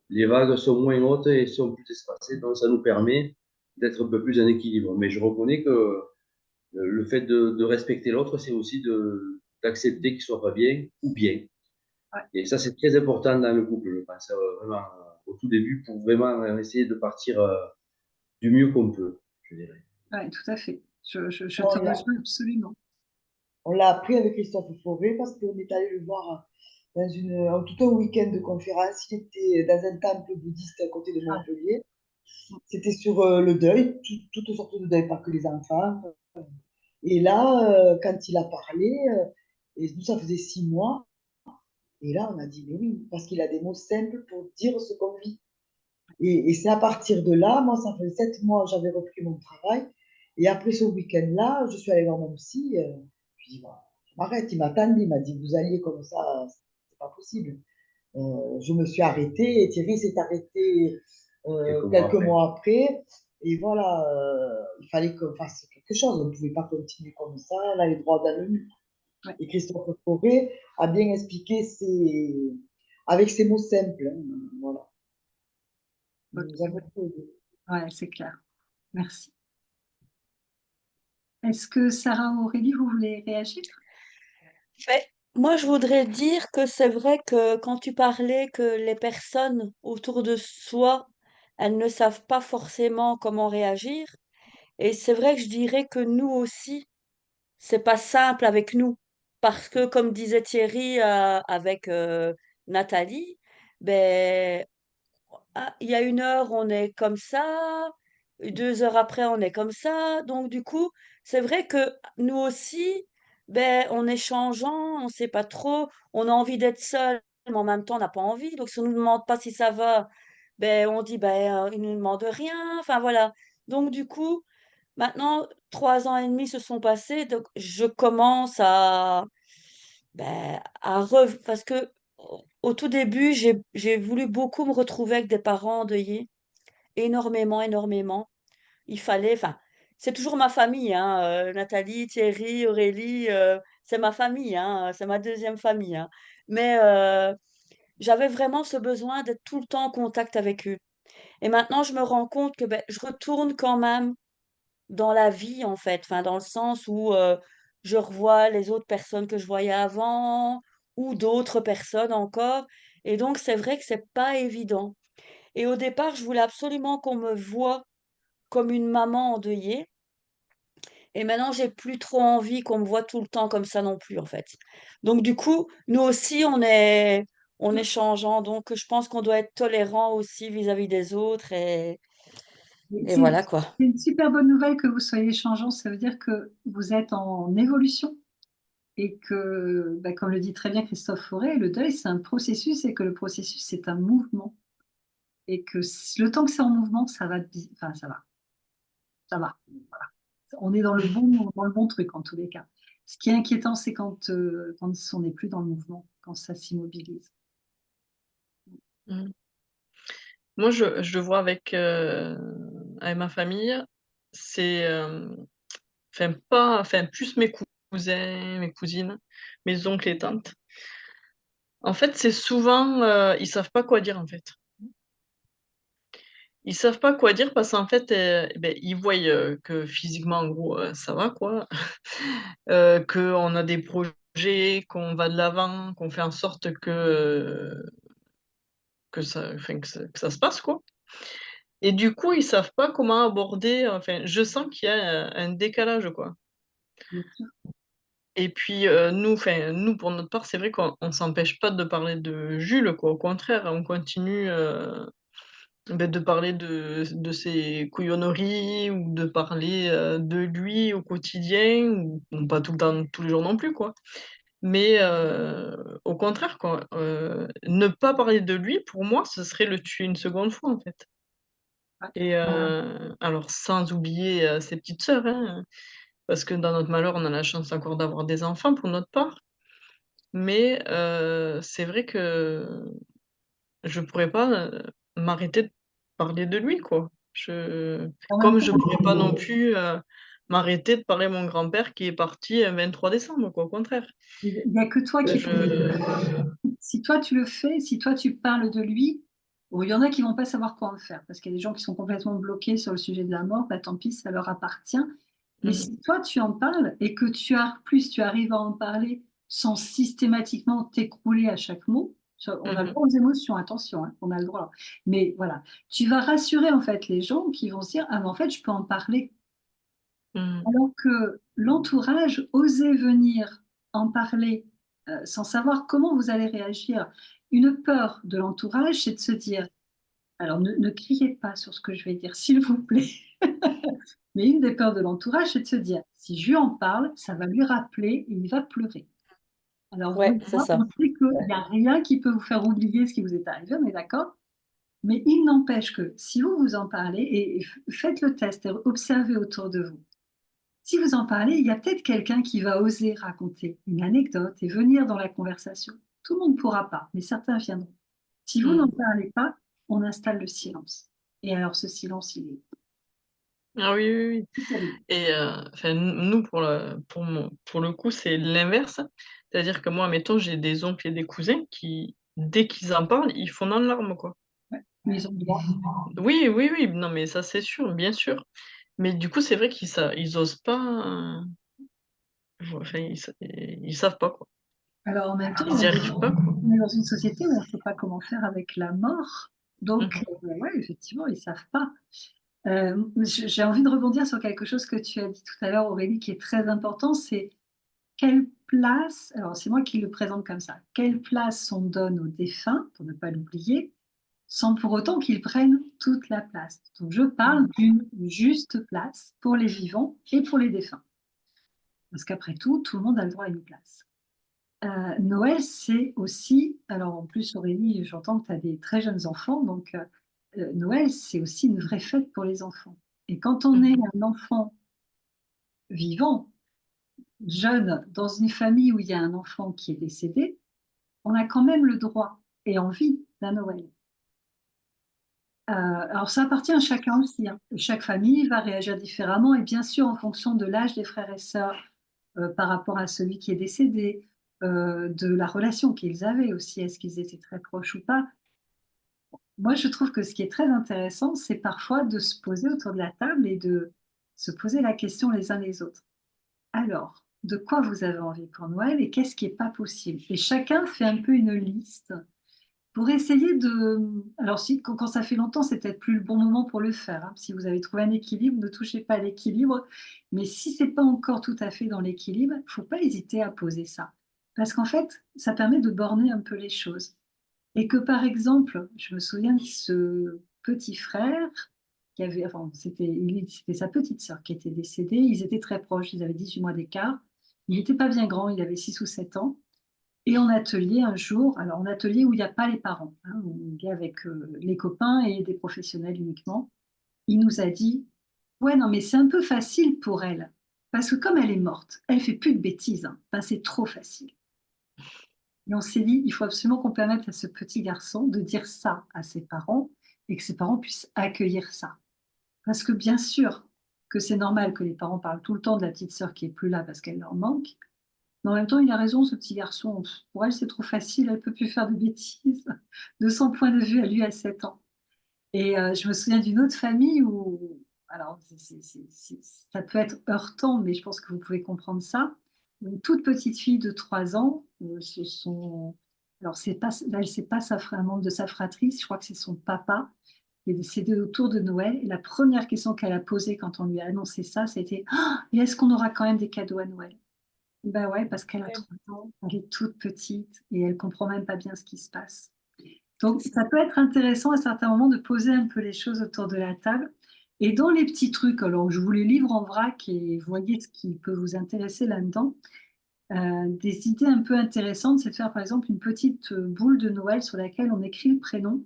les vagues sont moins hautes et sont plus espacées, donc ça nous permet d'être un peu plus en équilibre. Mais je reconnais que le fait de respecter l'autre, c'est aussi d'accepter qu'il soit pas bien ou bien. Ouais, Et ça, c'est très important dans le couple, je pense, vraiment, au tout début, pour vraiment essayer de partir du mieux qu'on peut, je dirais. ouais, tout à fait. Je te On l'a rejoins absolument. on l'a appris avec Christophe Fauré parce qu'on est allé le voir en tout un week-end de conférence. Il était dans un temple bouddhiste à côté de Ah, Montpellier. C'était sur le deuil, toutes sortes de deuil, pas que les enfants. Et là, quand il a parlé, et nous, ça faisait 6 mois, et là, on a dit, mais oui, parce qu'il a des mots simples pour dire ce qu'on vit. Et c'est à partir de là, moi, ça fait 7 mois, j'avais repris mon travail. Et après ce week-end-là, je suis allée voir mon psy. Je lui ai dit, bah, je m'arrête. Il m'a attendu, il m'a dit, vous alliez comme ça, c'est pas possible. Je me suis arrêtée et Thierry s'est arrêté Quelques mois quelques après. mois après. Et voilà, il fallait qu'on fasse quelque chose. On ne pouvait pas continuer comme ça, là, les droits dans le mur. ouais, Et Christophe Fauré a bien expliqué avec ses mots simples, hein, voilà. Il ok. nous a beaucoup aidé. Ouais, c'est clair. Merci. Est-ce que Sarah ou Aurélie, vous voulez réagir? Mais moi, je voudrais dire que c'est vrai que quand tu parlais que les personnes autour de soi, elles ne savent pas forcément comment réagir. Et c'est vrai que je dirais que nous aussi, c'est pas simple avec nous. Parce que, comme disait Thierry avec Nathalie, ben, il y a 1 heure, on est comme ça, 2 heures après, on est comme ça. Donc, du coup, c'est vrai que nous aussi, ben, on est changeant, on sait pas trop, on a envie d'être seul, mais en même temps, on n'a pas envie. Donc, si on nous demande pas si ça va, ben, on dit, ben, ils nous demandent rien. Enfin, voilà. Donc, du coup, maintenant, 3 ans et demi se sont passés, donc je commence parce que au tout début, j'ai voulu beaucoup me retrouver avec des parents endeuillés, énormément, énormément. Enfin, c'est toujours ma famille, hein, Nathalie, Thierry, Aurélie, c'est ma famille, hein, c'est ma deuxième famille, hein. Mais j'avais vraiment ce besoin d'être tout le temps en contact avec eux. Et maintenant, je me rends compte que ben, je retourne quand même dans la vie, en fait, enfin, dans le sens où je revois les autres personnes que je voyais avant ou d'autres personnes encore. Et donc, c'est vrai que c'est pas évident. Et au départ, je voulais absolument qu'on me voie comme une maman endeuillée. Et maintenant, j'ai plus trop envie qu'on me voit tout le temps comme ça non plus, en fait. Donc, du coup, nous aussi, on est changeant. Donc, je pense qu'on doit être tolérant aussi vis-à-vis des autres. Et C'est voilà, quoi. une super bonne nouvelle que vous soyez changeant. Ça veut dire que vous êtes en évolution et que, bah, comme le dit très bien Christophe Fauré, le deuil, c'est un processus et que le processus, c'est un mouvement. Et que le temps que c'est en mouvement, ça va, enfin, ça va, ça va. Voilà. On est dans le bon truc en tous les cas. Ce qui est inquiétant, c'est quand on n'est plus dans le mouvement, quand ça s'immobilise. Mm. Moi, je le vois avec ma famille, c'est plus mes cousins, mes cousines, mes oncles et tantes. En fait, c'est souvent, ils savent pas quoi dire, en fait. Ils savent pas quoi dire parce qu'en fait, beh, ils voient, que physiquement, en gros, ça va quoi, qu'on a des projets, qu'on va de l'avant, qu'on fait en sorte que ça se passe, quoi. Et du coup, ils savent pas comment aborder, enfin, je sens qu'il y a un décalage, quoi. Bien sûr. Et puis, nous, pour notre part, c'est vrai qu'on s'empêche pas de parler de Jules, quoi. Au contraire, on continue, de parler de ses couillonneries ou de parler, de lui au quotidien ou bon, pas tout le temps, tous les jours non plus, quoi. Mais, au contraire, quoi, ne pas parler de lui, pour moi, ce serait le tuer une seconde fois, en fait. Ouais. Et alors sans oublier, ses petites sœurs, hein, parce que dans notre malheur, on a la chance encore d'avoir des enfants pour notre part. Mais, c'est vrai que je pourrais pas, m'arrêter de parler de lui, quoi. En même Comme temps, je pourrais pas non plus, m'arrêter de parler de mon grand-père qui est parti, 23 décembre, quoi, au contraire. il n'y a que toi qui Je si toi tu le fais, si toi tu parles de lui, bon, il y en a qui vont pas savoir quoi en faire, parce qu'il y a des gens qui sont complètement bloqués sur le sujet de la mort, bah, tant pis, ça leur appartient. Mais Mhm. si toi tu en parles et que tu arrives à en parler sans systématiquement t'écrouler à chaque mot, on a le Mhm. droit aux émotions, attention, hein, on a le droit. Mais voilà, tu vas rassurer en fait les gens qui vont se dire, ah mais en fait je peux en parler. Mhm. Alors que l'entourage, oser venir en parler sans savoir comment vous allez réagir. Une peur de l'entourage, c'est de se dire, alors ne criez pas sur ce que je vais dire, s'il vous plaît. Mais une des peurs de l'entourage, c'est de se dire, si je lui en parle, ça va lui rappeler et il va pleurer. Alors vous Ouais, et c'est moi, ça. on sait qu'il n'y a rien qui peut vous faire oublier ce qui vous est arrivé, on est d'accord? Mais il n'empêche que si vous vous en parlez et faites le test et observez autour de vous, si vous en parlez, il y a peut-être quelqu'un qui va oser raconter une anecdote et venir dans la conversation. Tout le monde ne pourra pas, mais certains viendront. Si vous n'en Mhm. parlez pas, on installe le silence. Et alors ce silence, il est Ah oui, oui, oui. terrible. Et enfin, nous, pour le coup, c'est l'inverse. C'est-à-dire que moi, mettons, j'ai des oncles et des cousins qui, dès qu'ils en parlent, ils font dans larmes, quoi. Ouais. Mais ils ont le droit. Oui, oui, oui, non, mais ça, c'est sûr, bien sûr. Mais du coup, c'est vrai ils osent pas, enfin, ils savent pas, quoi. Alors en même temps, Ils y arrivent pas, quoi. on est dans une société où on ne sait pas comment faire avec la mort. Donc, Mhm. ouais, effectivement, ils ne savent pas. J'ai envie de rebondir sur quelque chose que tu as dit tout à l'heure, Aurélie, qui est très important, c'est quelle place, alors c'est moi qui le présente comme ça, quelle place on donne aux défunts, pour ne pas l'oublier, sans pour autant qu'ils prennent toute la place. Donc je parle d'une juste place pour les vivants et pour les défunts. Parce qu'après tout le monde a le droit à une place. Noël, c'est aussi, alors en plus Aurélie, j'entends que tu as des très jeunes enfants, donc Noël, c'est aussi une vraie fête pour les enfants. Et quand on est Mhm. un enfant vivant, jeune, dans une famille où il y a un enfant qui est décédé, on a quand même le droit et envie d'un Noël. Alors ça appartient à chacun aussi, hein. Chaque famille va réagir différemment et bien sûr en fonction de l'âge des frères et sœurs par rapport à celui qui est décédé, de la relation qu'ils avaient aussi, est-ce qu'ils étaient très proches ou pas. Moi, je trouve que ce qui est très intéressant, c'est parfois de se poser autour de la table et de se poser la question les uns les autres. Alors, de quoi vous avez envie pour Noël et qu'est-ce qui n'est pas possible? Et chacun fait un peu une liste pour essayer de... Alors, si, quand ça fait longtemps, c'est peut-être plus le bon moment pour le faire, hein. Si vous avez trouvé un équilibre, ne touchez pas à l'équilibre. Mais si c'est pas encore tout à fait dans l'équilibre, il ne faut pas hésiter à poser ça. Parce qu'en fait, ça permet de borner un peu les choses. Et que par exemple, je me souviens de ce petit frère qui avait, enfin, c'était sa petite sœur qui était décédée. Ils étaient très proches, ils avaient 18 mois d'écart. Il n'était pas bien grand, il avait 6 ou 7 ans. Et en atelier un jour, alors en atelier où il n'y a pas les parents, hein, où il est avec les copains et des professionnels uniquement, il nous a dit, ouais, non, mais c'est un peu facile pour elle. Parce que comme elle est morte, elle fait plus de bêtises, hein. Enfin, c'est trop facile. Et on s'est dit, il faut absolument qu'on permette à ce petit garçon de dire ça à ses parents et que ses parents puissent accueillir ça. Parce que bien sûr que c'est normal que les parents parlent tout le temps de la petite sœur qui est plus là parce qu'elle leur manque. Mais en même temps, il a raison, ce petit garçon. Pour elle, c'est trop facile, elle ne peut plus faire de bêtises de son point de vue à lui à 7 ans. Et je me souviens d'une autre famille où, alors ça peut être heurtant, mais je pense que vous pouvez comprendre ça. Une toute petite fille de 3 ans, alors c'est pas, là, c'est pas un membre de sa fratrie, je crois que c'est son papa qui est décédé autour de Noël. Et la première question qu'elle a posée quand on lui a annoncé ça, c'était ah, et est-ce qu'on aura quand même des cadeaux à Noël? Ben ouais, parce qu'elle a 3 ans, elle est toute petite et elle comprend même pas bien ce qui se passe. Donc, ça peut être intéressant à certains moments de poser un peu les choses autour de la table. Et dans les petits trucs, alors je vous les livre en vrac et voyez ce qui peut vous intéresser là-dedans. Des idées un peu intéressantes, c'est de faire par exemple une petite boule de Noël sur laquelle on écrit le prénom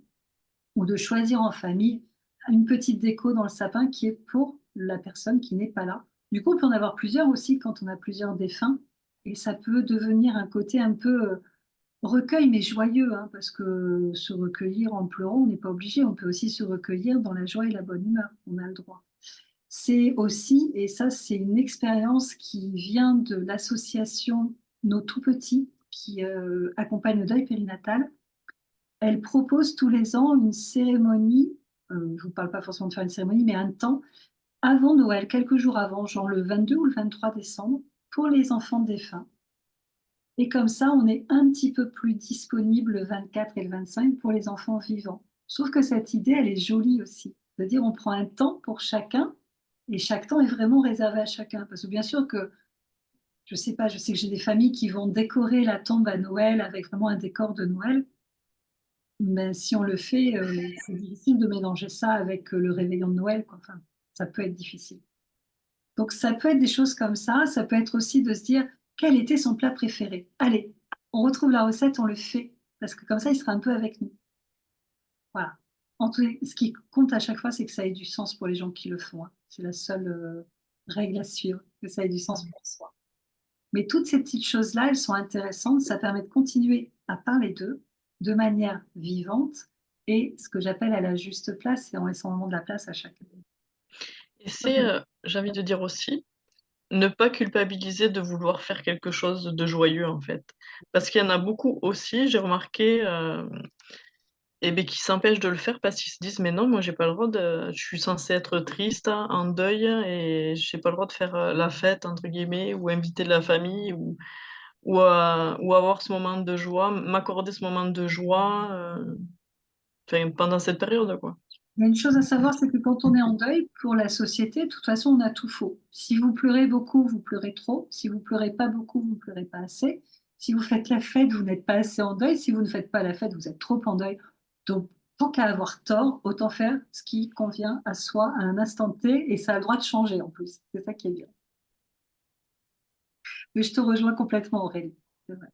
ou de choisir en famille une petite déco dans le sapin qui est pour la personne qui n'est pas là. Du coup, on peut en avoir plusieurs aussi quand on a plusieurs défunts et ça peut devenir un côté un peu recueil, mais joyeux, hein, parce que se recueillir en pleurant, on n'est pas obligé. On peut aussi se recueillir dans la joie et la bonne humeur. On a le droit. C'est aussi, et ça, c'est une expérience qui vient de l'association Nos Tout Petits, qui accompagne le deuil périnatal, elle propose tous les ans une cérémonie, je ne vous parle pas forcément de faire une cérémonie, mais un temps avant Noël, quelques jours avant, genre le 22 ou le 23 décembre, pour les enfants défunts. Et comme ça, on est un petit peu plus disponible le 24 et le 25 pour les enfants vivants. Je trouve que cette idée, elle est jolie aussi. C'est-à-dire, on prend un temps pour chacun et chaque temps est vraiment réservé à chacun. Parce que bien sûr que, je sais pas, je sais que j'ai des familles qui vont décorer la tombe à Noël avec vraiment un décor de Noël. Mais si on le fait, c'est difficile de mélanger ça avec le réveillon de Noël, quoi. Enfin, ça peut être difficile. Donc, ça peut être des choses comme ça peut être aussi de se dire quel était son plat préféré. Allez, on retrouve la recette, on le fait, parce que comme ça, il sera un peu avec nous. Voilà. Ce qui compte à chaque fois, c'est que ça ait du sens pour les gens qui le font, hein. C'est la seule règle à suivre, que ça ait du sens pour soi. Mais toutes ces petites choses-là, elles sont intéressantes. Ça permet de continuer à parler d'eux de manière vivante et ce que j'appelle à la juste place et en laissant le moment de la place à chacun. Et c'est, j'ai envie de dire aussi, ne pas culpabiliser de vouloir faire quelque chose de joyeux, en fait. Parce qu'il y en a beaucoup aussi, j'ai remarqué, et beh, qui s'empêchent de le faire parce qu'ils se disent: «Mais non, moi j'ai pas le droit de je suis censée être triste, hein, en deuil et j'ai pas le droit de faire, la fête» entre guillemets ou inviter de la famille ou avoir ce moment de joie, m'accorder ce moment de joie, enfin pendant cette période, quoi. Il y a une chose à savoir, c'est que quand on est en deuil, pour la société, de toute façon, on a tout faux. Si vous pleurez beaucoup, vous pleurez trop. Si vous pleurez pas beaucoup, vous pleurez pas assez. Si vous faites la fête, vous n'êtes pas assez en deuil. Si vous ne faites pas la fête, vous êtes trop en deuil. Donc, tant qu'à avoir tort, autant faire ce qui convient à soi à un instant T, et ça a le droit de changer en plus. C'est ça qui est bien. Mais je te rejoins complètement, Aurélie. C'est vrai.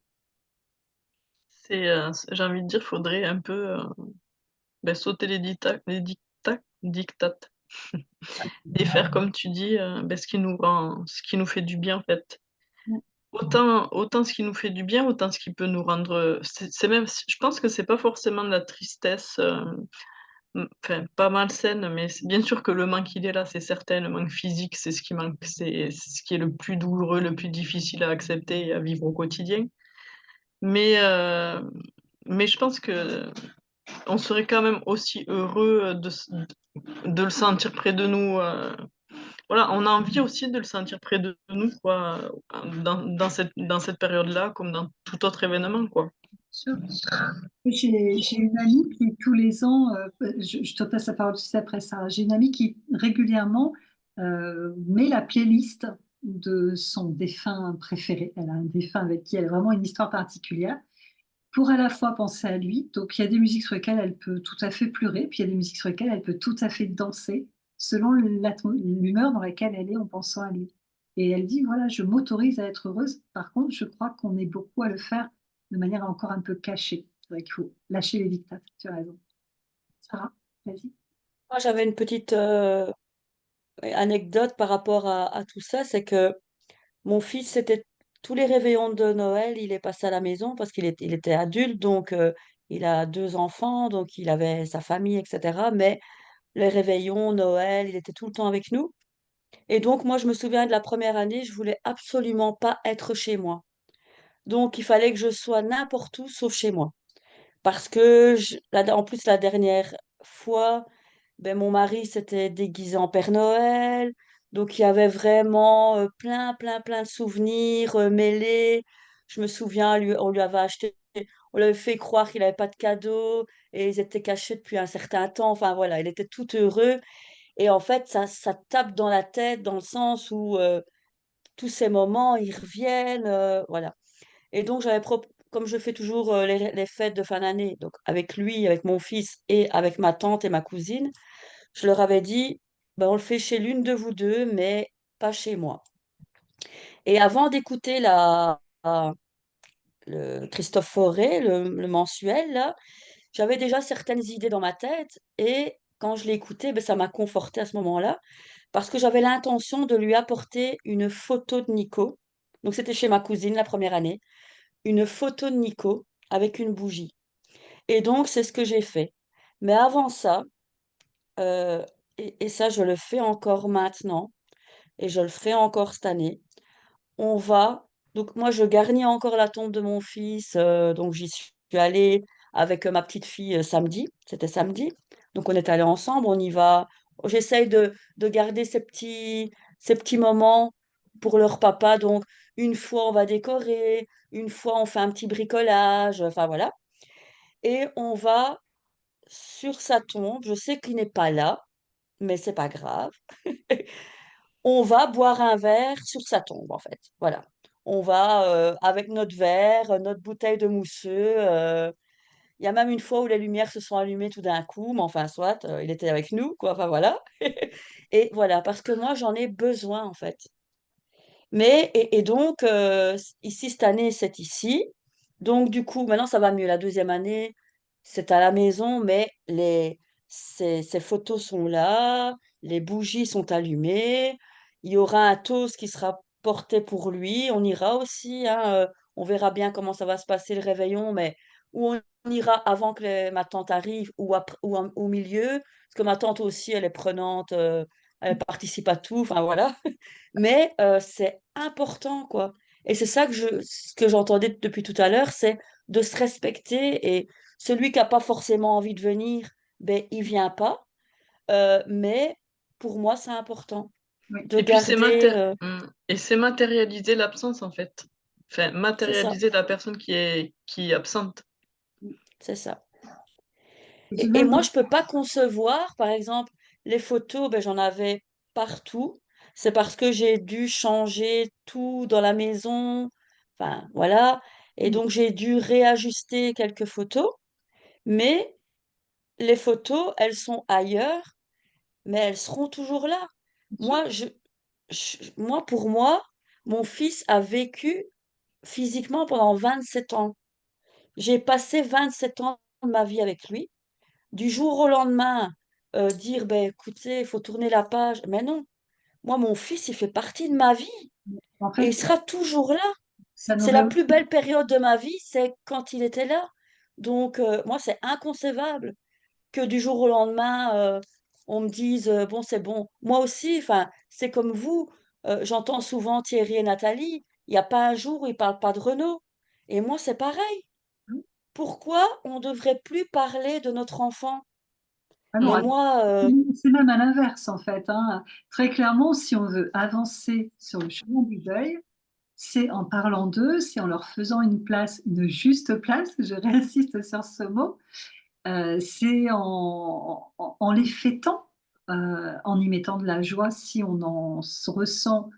J'ai envie de dire, faudrait un peu, bah, sauter les dictats et faire comme tu dis, bah, ce qui nous fait du bien, en fait. Autant ce qui nous fait du bien, autant ce qui peut nous rendre, c'est même je pense que c'est pas forcément de la tristesse, enfin pas malsaine, mais c'est bien sûr que le manque il est là, c'est certain. Le manque physique, c'est ce qui manque, c'est ce qui est le plus douloureux, le plus difficile à accepter et à vivre au quotidien. Mais heu, mais je pense qu'on serait quand même aussi heureux, de le sentir près de nous, voilà, on a envie aussi de le sentir près de nous, quoi, dans cette période-là, comme dans tout autre événement, quoi. Sûr. J'ai une amie qui, tous les ans, je te passe la parole juste après ça. J'ai une amie qui régulièrement met la playlist de son défunt préféré. Elle a un défunt avec qui elle a vraiment une histoire particulière pour à la fois penser à lui. Donc, il y a des musiques sur lesquelles elle peut tout à fait pleurer, puis il y a des musiques sur lesquelles elle peut tout à fait danser selon l'humeur dans laquelle elle est en pensant à lui. Et elle dit, voilà, je m'autorise à être heureuse. Par contre, je crois qu'on est beaucoup à le faire de manière encore un peu cachée. C'est vrai qu'il faut lâcher les dictats. Tu as raison. Sarah, vas-y. Moi, j'avais une petite anecdote par rapport à tout ça, c'est que mon fils, c'était tous les réveillons de Noël, il est passé à la maison parce il était adulte, donc il a deux enfants, donc il avait sa famille, etc. Mais les réveillons, Noël, il était tout le temps avec nous. Et donc, moi, je me souviens de la première année, je voulais absolument pas être chez moi. Donc, il fallait que je sois n'importe où sauf chez moi. Parce que, en plus, la dernière fois, ben, mon mari s'était déguisé en Père Noël. Donc, il y avait vraiment plein, plein, plein de souvenirs mêlés. Je me souviens, on lui avait fait croire qu'il n'avait pas de cadeau et ils étaient cachés depuis un certain temps. Enfin, voilà, il était tout heureux. Et en fait, ça tape dans la tête dans le sens où tous ces moments, ils reviennent. Voilà. Et donc, comme je fais toujours les fêtes de fin d'année, donc avec lui, avec mon fils et avec ma tante et ma cousine, je leur avais dit, ben, on le fait chez l'une de vous deux, mais pas chez moi. Et avant d'écouter le Christophe Fauré, le mensuel, là, j'avais déjà certaines idées dans ma tête. Et quand je l'ai écouté, ben, ça m'a confortée à ce moment-là, parce que j'avais l'intention de lui apporter une photo de Nico. Donc, c'était chez ma cousine la première année, une photo de Nico avec une bougie. Et donc, c'est ce que j'ai fait. Mais avant ça, euh, et ça, je le fais encore maintenant, et je le ferai encore cette année, on va Donc moi, je garnis encore la tombe de mon fils. Donc j'y suis allée avec ma petite fille samedi. C'était samedi. Donc on est allés ensemble. On y va. J'essaye de garder ces petits moments pour leur papa. Donc une fois, on va décorer. Une fois, on fait un petit bricolage. Enfin voilà. Et on va sur sa tombe. Je sais qu'il n'est pas là, mais c'est pas grave. On va boire un verre sur sa tombe, en fait. Voilà. On va avec notre verre, notre bouteille de mousseux. Il y a même une fois où les lumières se sont allumées tout d'un coup, mais enfin, soit, il était avec nous, quoi. Enfin, voilà. Et voilà, parce que moi, j'en ai besoin, en fait. Et donc, ici, cette année, c'est ici. Donc, du coup, maintenant, ça va mieux. La deuxième année, c'est à la maison, mais ces photos sont là, les bougies sont allumées. Il y aura un toast qui sera porté pour lui. On ira aussi, hein, on verra bien comment ça va se passer le réveillon, mais où on ira avant que ma tante arrive ou au milieu, parce que ma tante aussi, elle est prenante, elle participe à tout. Enfin, voilà. Mais c'est important, quoi. Et c'est ça ce que j'entendais depuis tout à l'heure, c'est de se respecter. Et celui qui n'a pas forcément envie de venir, ben, il vient pas. Mais pour moi, c'est important Oui. de Et puis garder. c'est matérialiser l'absence en fait. Enfin, C'est ça, matérialiser la personne qui est absente. c'est ça. Et puis Et même moi, quand je peux pas concevoir, par exemple, les photos, ben, j'en avais partout. C'est parce que j'ai dû changer tout dans la maison. Enfin, voilà. Et donc, j'ai dû réajuster quelques photos. Mais les photos, elles sont ailleurs, mais elles seront toujours là. Moi, pour moi, mon fils a vécu physiquement pendant 27 ans. J'ai passé 27 ans de ma vie avec lui. Du jour au lendemain, dire, ben, écoutez, il faut tourner la page. Mais non, moi, mon fils, il fait partie de ma vie en et il fait, sera toujours là. ça C'est n'aurait la plus belle période de ma vie, c'est quand il était là. Donc, moi, c'est inconcevable que du jour au lendemain, on me dise, bon, c'est bon. Moi aussi, enfin, c'est comme vous. J'entends souvent Thierry et Nathalie. Il n'y a pas un jour où ils ne parlent pas de Renault. Et moi, c'est pareil. Pourquoi on ne devrait plus parler de notre enfant? ah Mais non, moi, c'est même à l'inverse en fait, hein. Très clairement, si on veut avancer sur le chemin du deuil, c'est en parlant d'eux, c'est en leur faisant une place, une juste place, je réinsiste sur ce mot, c'est en les fêtant, en y mettant de la joie si on en se ressent,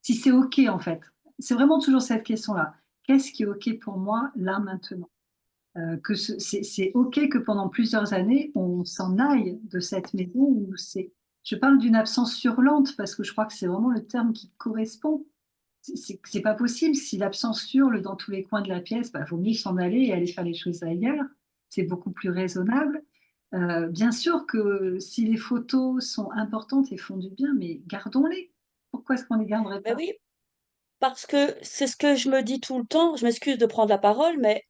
si c'est OK en fait. C'est vraiment toujours cette question-là. Qu'est-ce qui est OK pour moi là maintenant? C'est OK que pendant plusieurs années, on s'en aille de cette maison où c'est. Je parle d'une absence hurlante parce que je crois que c'est vraiment le terme qui correspond. C'est pas possible. Si l'absence hurle dans tous les coins de la pièce, bah, vaut mieux s'en aller et aller faire les choses ailleurs. C'est beaucoup plus raisonnable. Bien sûr que si les photos sont importantes et font du bien, mais gardons-les. Pourquoi est-ce qu'on les garderait ben pas? oui, parce que c'est ce que je me dis tout le temps. Je m'excuse de prendre la parole, mais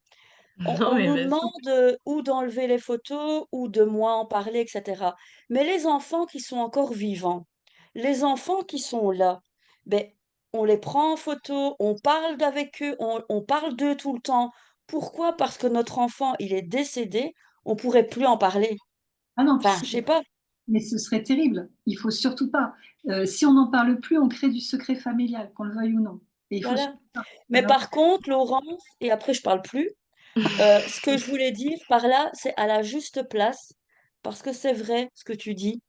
Non, on mais nous vas-y. demande ou d'enlever les photos ou de moins en parler, etc. Mais les enfants qui sont encore vivants, les enfants qui sont là, ben, on les prend en photo, on parle avec eux, on parle d'eux tout le temps. Pourquoi? Parce que notre enfant, il est décédé, on pourrait plus en parler. Ah non, Enfin, je sais pas. mais ce serait terrible. Il faut surtout pas. Si on n'en parle plus, on crée du secret familial, qu'on le veuille ou non. Et il faut Voilà. surtout pas. Mais Alors, par contre, Laurence, et après je parle plus, ce que je voulais dire par là, c'est à la juste place, parce que c'est vrai ce que tu dis.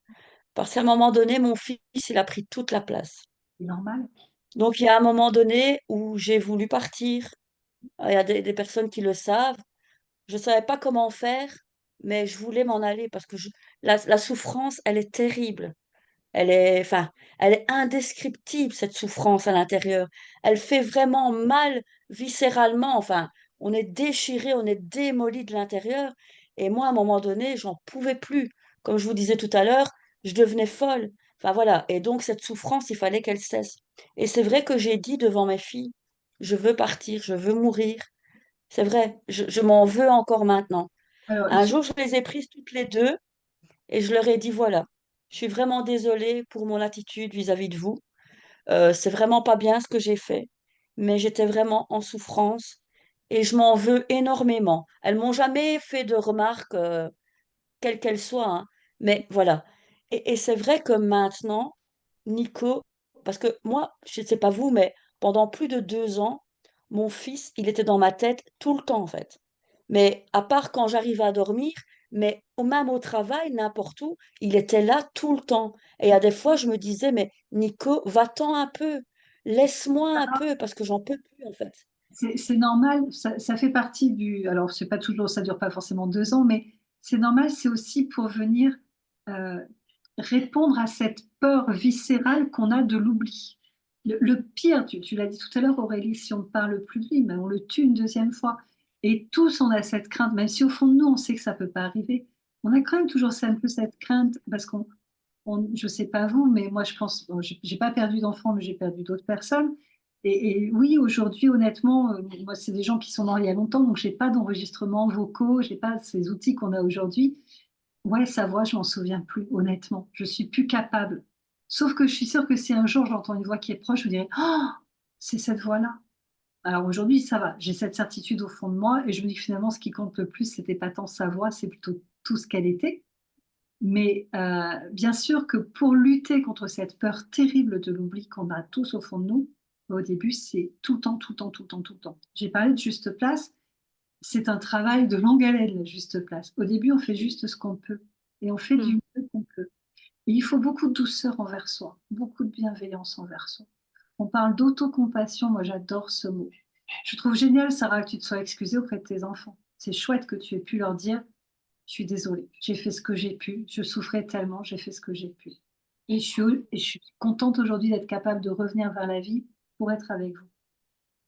Parce qu'à un moment donné, mon fils, il a pris toute la place. c'est normal. Donc, il y a un moment donné où j'ai voulu partir. Il y a des personnes qui le savent. Je ne savais pas comment faire, mais je voulais m'en aller parce que la souffrance, elle est terrible. Enfin, elle est indescriptible, cette souffrance à l'intérieur. Elle fait vraiment mal viscéralement. Enfin, on est déchiré, on est démoli de l'intérieur. Et moi, à un moment donné, j'en pouvais plus. Comme je vous disais tout à l'heure, je devenais folle. Enfin, voilà. Et donc, cette souffrance, il fallait qu'elle cesse. Et c'est vrai que j'ai dit devant mes filles, je veux partir, je veux mourir. C'est vrai, je m'en veux encore maintenant. Alors, il Un faut. jour, je les ai prises toutes les deux. Et je leur ai dit, voilà, je suis vraiment désolée pour mon attitude vis-à-vis de vous. C'est vraiment pas bien ce que j'ai fait. mais j'étais vraiment en souffrance et je m'en veux énormément. Elles m'ont jamais fait de remarques, quelles qu'elles soient, hein, mais voilà. Et c'est vrai que maintenant, Nico, parce que moi, je ne sais pas vous, mais pendant plus de 2 ans, mon fils, il était dans ma tête tout le temps, en fait. Mais à part quand j'arrivais à dormir, mais même au travail, n'importe où, il était là tout le temps. Et à des fois, je me disais, mais Nico, va-t'en un peu, laisse-moi un peu, parce que j'en peux plus, en fait. C'est normal, ça fait partie du. Alors, c'est pas toujours, ça dure pas forcément 2 ans, mais c'est normal, c'est aussi pour venir euh, répondre à cette peur viscérale qu'on a de l'oubli. Le pire, tu l'as dit tout à l'heure, Aurélie, si on ne parle plus de lui, mais on le tue une deuxième fois. Et tous, on a cette crainte, même si au fond de nous, on sait que ça peut pas arriver. On a quand même toujours un peu cette crainte, parce je sais pas vous, mais moi, je pense, bon, j'ai pas perdu d'enfants, mais j'ai perdu d'autres personnes. Et oui, aujourd'hui, honnêtement, moi, c'est des gens qui sont morts il y a longtemps, donc j'ai pas d'enregistrement vocaux, j'ai pas ces outils qu'on a aujourd'hui. Ouais, sa voix, je m'en souviens plus, honnêtement. Je suis plus capable. Sauf que je suis sûre que si un jour j'entends une voix qui est proche, je me dirais, oh, c'est cette voix-là. Alors aujourd'hui, ça va. J'ai cette certitude au fond de moi et je me dis que finalement, ce qui compte le plus, c'était pas tant sa voix, c'est plutôt tout ce qu'elle était. Mais bien sûr que pour lutter contre cette peur terrible de l'oubli qu'on a tous au fond de nous, au début, c'est tout le temps, tout le temps, tout le temps, tout le temps. J'ai parlé de juste place. C'est un travail de longue haleine, la juste place. Au début, on fait juste ce qu'on peut et on fait du Mm. mieux qu'on peut. Et il faut beaucoup de douceur envers soi, beaucoup de bienveillance envers soi. On parle d'autocompassion, moi j'adore ce mot. Je trouve génial, Sarah, que tu te sois excusée auprès de tes enfants. C'est chouette que tu aies pu leur dire, je suis désolée, j'ai fait ce que j'ai pu, je souffrais tellement, j'ai fait ce que j'ai pu. Et je suis contente aujourd'hui d'être capable de revenir vers la vie pour être avec vous.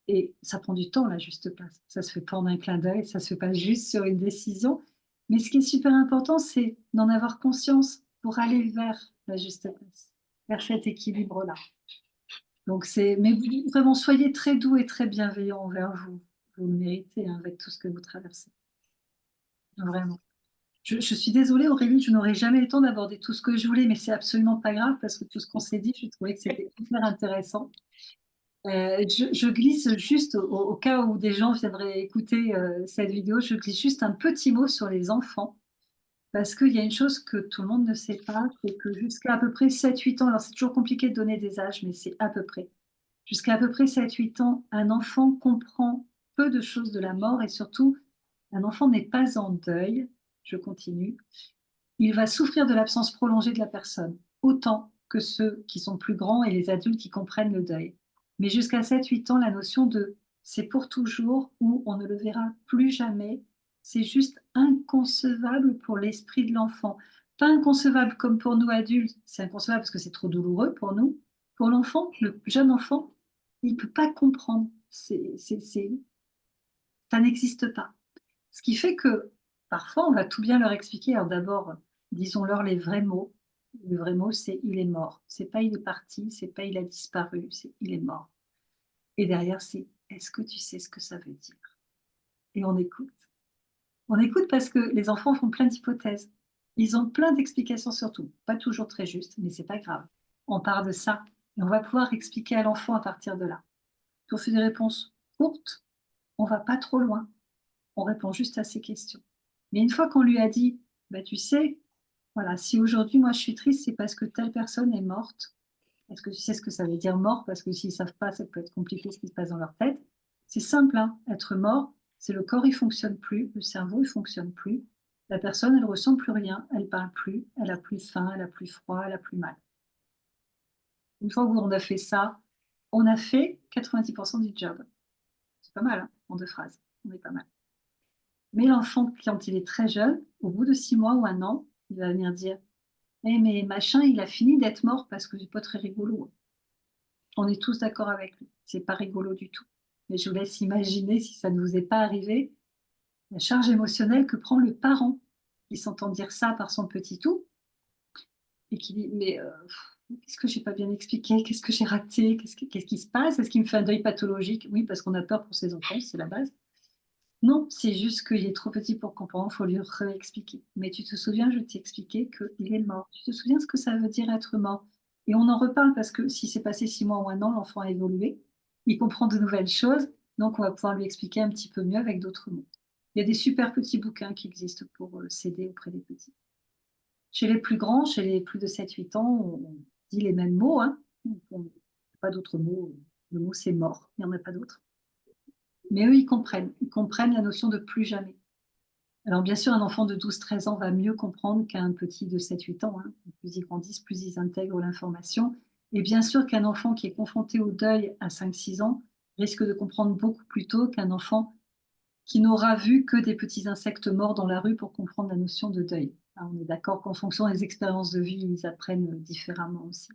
Et ça prend du temps, la juste place. Ça se fait pas en un clin d'œil, ça se fait pas juste sur une décision. Mais ce qui est super important, c'est d'en avoir conscience pour aller vers la juste place, vers cet équilibre-là. Donc mais vraiment, soyez très doux et très bienveillants envers vous. Vous le méritez, hein, avec tout ce que vous traversez. Vraiment. Je suis désolée, Aurélie, je n'aurai jamais le temps d'aborder tout ce que je voulais, mais c'est absolument pas grave parce que tout ce qu'on s'est dit, je trouvais que c'était hyper intéressant. Je glisse juste au cas où des gens viendraient écouter cette vidéo, je glisse juste un petit mot sur les enfants. Parce qu'il y a une chose que tout le monde ne sait pas, c'est que jusqu'à à peu près 7-8 ans, alors c'est toujours compliqué de donner des âges, mais c'est à peu près. Jusqu'à à peu près 7-8 ans, un enfant comprend peu de choses de la mort et surtout, un enfant n'est pas en deuil. Je continue. Il va souffrir de l'absence prolongée de la personne, autant que ceux qui sont plus grands et les adultes qui comprennent le deuil. Mais jusqu'à 7-8 ans, la notion de c'est pour toujours ou on ne le verra plus jamais, c'est juste inconcevable pour l'esprit de l'enfant. Pas inconcevable comme pour nous adultes, c'est inconcevable parce que c'est trop douloureux pour nous. Pour l'enfant, le jeune enfant, il ne peut pas comprendre. Ça n'existe pas. Ce qui fait que parfois, on va tout bien leur expliquer. Alors d'abord, disons-leur les vrais mots. Le vrai mot, c'est il est mort. C'est pas il est parti, c'est pas il a disparu, c'est il est mort. Et derrière, c'est est-ce que tu sais ce que ça veut dire? Et on écoute. On écoute parce que les enfants font plein d'hypothèses. Ils ont plein d'explications sur tout. Pas toujours très justes, mais c'est pas grave. On part de ça et on va pouvoir expliquer à l'enfant à partir de là. On fait des réponses courtes, on va pas trop loin. On répond juste à ces questions. Mais une fois qu'on lui a dit, bah, tu sais, voilà, si aujourd'hui moi je suis triste, c'est parce que telle personne est morte. Est-ce que tu sais ce que ça veut dire mort? Parce que s'ils ne savent pas, ça peut être compliqué ce qui se passe dans leur tête. C'est simple, hein. Être mort, c'est le corps, il ne fonctionne plus, le cerveau, il ne fonctionne plus. La personne, elle ne ressent plus rien, elle ne parle plus, elle a plus faim, elle a plus froid, elle a plus mal. Une fois qu'on a fait ça, on a fait 90% du job. C'est pas mal, hein, en 2 phrases. On est pas mal. Mais l'enfant, quand il est très jeune, au bout de 6 mois ou un an, il va venir dire, eh, mais machin, il a fini d'être mort parce que c'est pas très rigolo. On est tous d'accord avec lui. C'est pas rigolo du tout. Mais je vous laisse imaginer, si ça ne vous est pas arrivé, la charge émotionnelle que prend le parent qui s'entend dire ça par son petit tout et qui dit, mais qu'est-ce que j'ai pas bien expliqué? Qu'est-ce que j'ai raté? Qu'est-ce qui se passe? Est-ce qu'il me fait un deuil pathologique? Oui, parce qu'on a peur pour ses enfants, c'est la base. Non, c'est juste qu'il est trop petit pour comprendre, il faut lui réexpliquer. Mais tu te souviens, je t'ai expliqué qu'il est mort. Tu te souviens ce que ça veut dire être mort? Et on en reparle parce que si c'est passé 6 mois ou un an, l'enfant a évolué. il comprend de nouvelles choses, donc on va pouvoir lui expliquer un petit peu mieux avec d'autres mots. Il y a des super petits bouquins qui existent pour s'aider auprès des petits. Chez les plus grands, chez les plus de 7-8 ans, on dit les mêmes mots, hein. On n'a pas d'autres mots. Le mot c'est mort, il n'y en a pas d'autres. Mais eux, ils comprennent la notion de plus jamais. Alors bien sûr, un enfant de 12-13 ans va mieux comprendre qu'un petit de 7-8 ans, hein. Plus ils grandissent, plus ils intègrent l'information. Et bien sûr qu'un enfant qui est confronté au deuil à 5-6 ans risque de comprendre beaucoup plus tôt qu'un enfant qui n'aura vu que des petits insectes morts dans la rue pour comprendre la notion de deuil. Alors, on est d'accord qu'en fonction des expériences de vie, ils apprennent différemment aussi.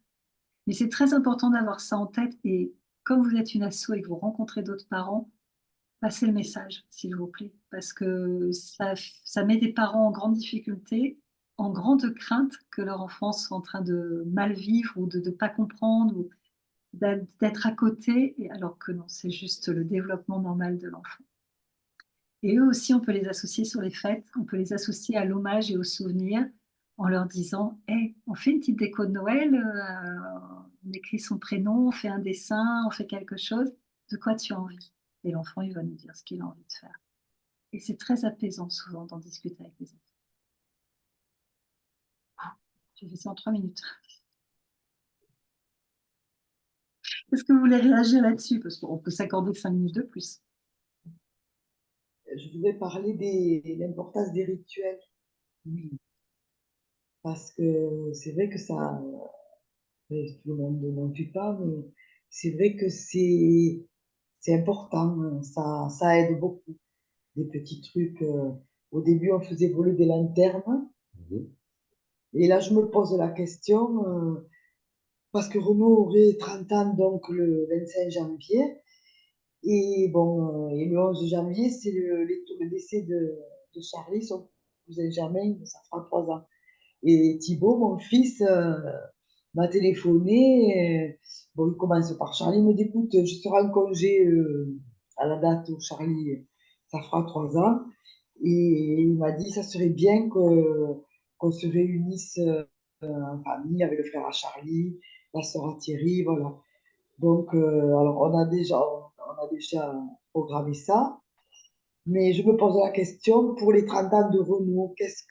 Mais c'est très important d'avoir ça en tête et comme vous êtes une asso et que vous rencontrez d'autres parents, passez le message, s'il vous plaît, parce que ça met des parents en grande difficulté, en grande crainte que leur enfant soit en train de mal vivre ou de ne pas comprendre ou d'être à côté, et alors que non, c'est juste le développement normal de l'enfant. Et eux aussi, on peut les associer sur les fêtes, on peut les associer à l'hommage et au souvenir en leur disant hey, on fait une petite déco de Noël, on écrit son prénom, on fait un dessin, on fait quelque chose, de quoi tu as envie? Et l'enfant, il va nous dire ce qu'il a envie de faire. Et c'est très apaisant souvent d'en discuter avec les enfants. J'ai fait ça en 3 minutes. Est-ce que vous voulez réagir là-dessus? Parce qu'on peut s'accorder 5 minutes de plus. Je voudrais parler de l'importance des rituels. Oui. Parce que c'est vrai que ça, tout le monde n'en tue pas, mais c'est vrai que c'est important, hein. Ça aide beaucoup. Des petits trucs. Au début, on faisait voler des lanternes. Mhm. Et là, je me pose la question, parce que Renaud aurait 30 ans, donc le 25 janvier. Et bon, et le 11 janvier, c'est le décès de Charlie, son cousin Germain, ça fera 3 ans. Et Thibaut, mon fils, m'a téléphoné. Bon, il commence par Charlie, il me dit, écoute, je serai en congé à la date où Charlie, ça fera 3 ans. Et il m'a dit, ça serait bien qu'on se réunisse en famille avec le frère à Charlie, la sœur à Thierry, voilà. Donc, alors on a déjà programmé ça. Mais je me pose la question, pour les 30 ans de Renaud, parce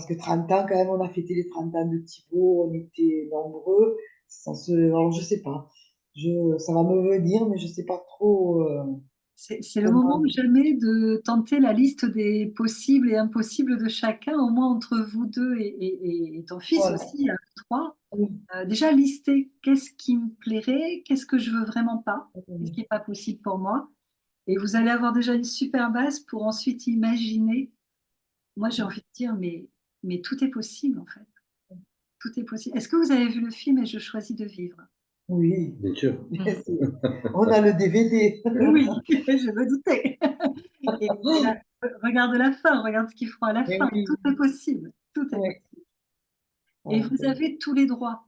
que 30 ans, quand même, on a fêté les 30 ans de Thibaut, on était nombreux. Alors, je sais pas. Ça va me venir, mais je sais pas trop C'est le moment comment. ou jamais de tenter la liste des possibles et impossibles de chacun, au moins entre vous deux et ton fils Voilà. aussi, à trois. Oui. Déjà lister qu'est-ce qui me plairait, qu'est-ce que je veux vraiment pas, qu'est-ce qui n'est pas possible pour moi. Et vous allez avoir déjà une super base pour ensuite imaginer. Moi, j'ai envie de dire, mais tout est possible en fait. Tout est possible. Est-ce que vous avez vu le film Et je choisis de vivre? Oui, Bien sûr. bien sûr. On a le DVD. Oui, je me doutais. Et là, regarde la fin, regarde ce qu'ils feront à la Mais fin. oui, Tout est possible. Tout est oui. possible. Et Voilà. vous avez tous les droits.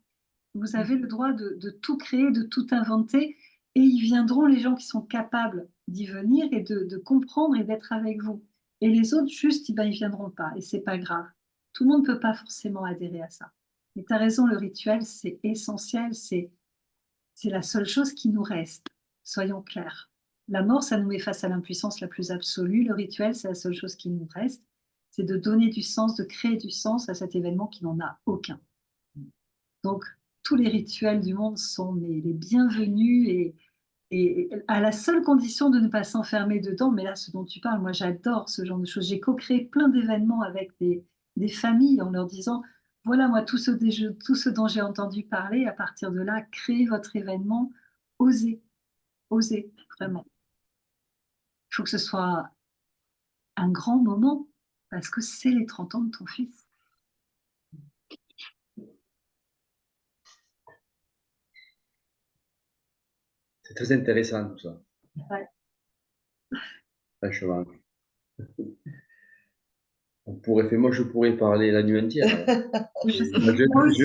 Vous avez le droit de tout créer, de tout inventer. Et ils viendront, les gens qui sont capables d'y venir et de comprendre et d'être avec vous. Et les autres, juste, ben, ils viendront pas. Et c'est pas grave. Tout le monde ne peut pas forcément adhérer à ça. Mais tu as raison, le rituel, c'est essentiel. C'est la seule chose qui nous reste. Soyons clairs. La mort, ça nous met face à l'impuissance la plus absolue. Le rituel, c'est la seule chose qui nous reste. C'est de donner du sens, de créer du sens à cet événement qui n'en a aucun. Donc, tous les rituels du monde sont les bienvenus et à la seule condition de ne pas s'enfermer dedans. Mais là, ce dont tu parles, moi, j'adore ce genre de choses. J'ai co-créé plein d'événements avec des familles en leur disant, voilà, moi, tout ce dont j'ai entendu parler, à partir de là, créez votre événement, osez, osez, vraiment. Il faut que ce soit un grand moment parce que c'est les 30 ans de ton fils. C'est très intéressant tout ça, Ouais. franchement. Moi, je pourrais parler la nuit entière, alors. Je sais, Moi, moi aussi,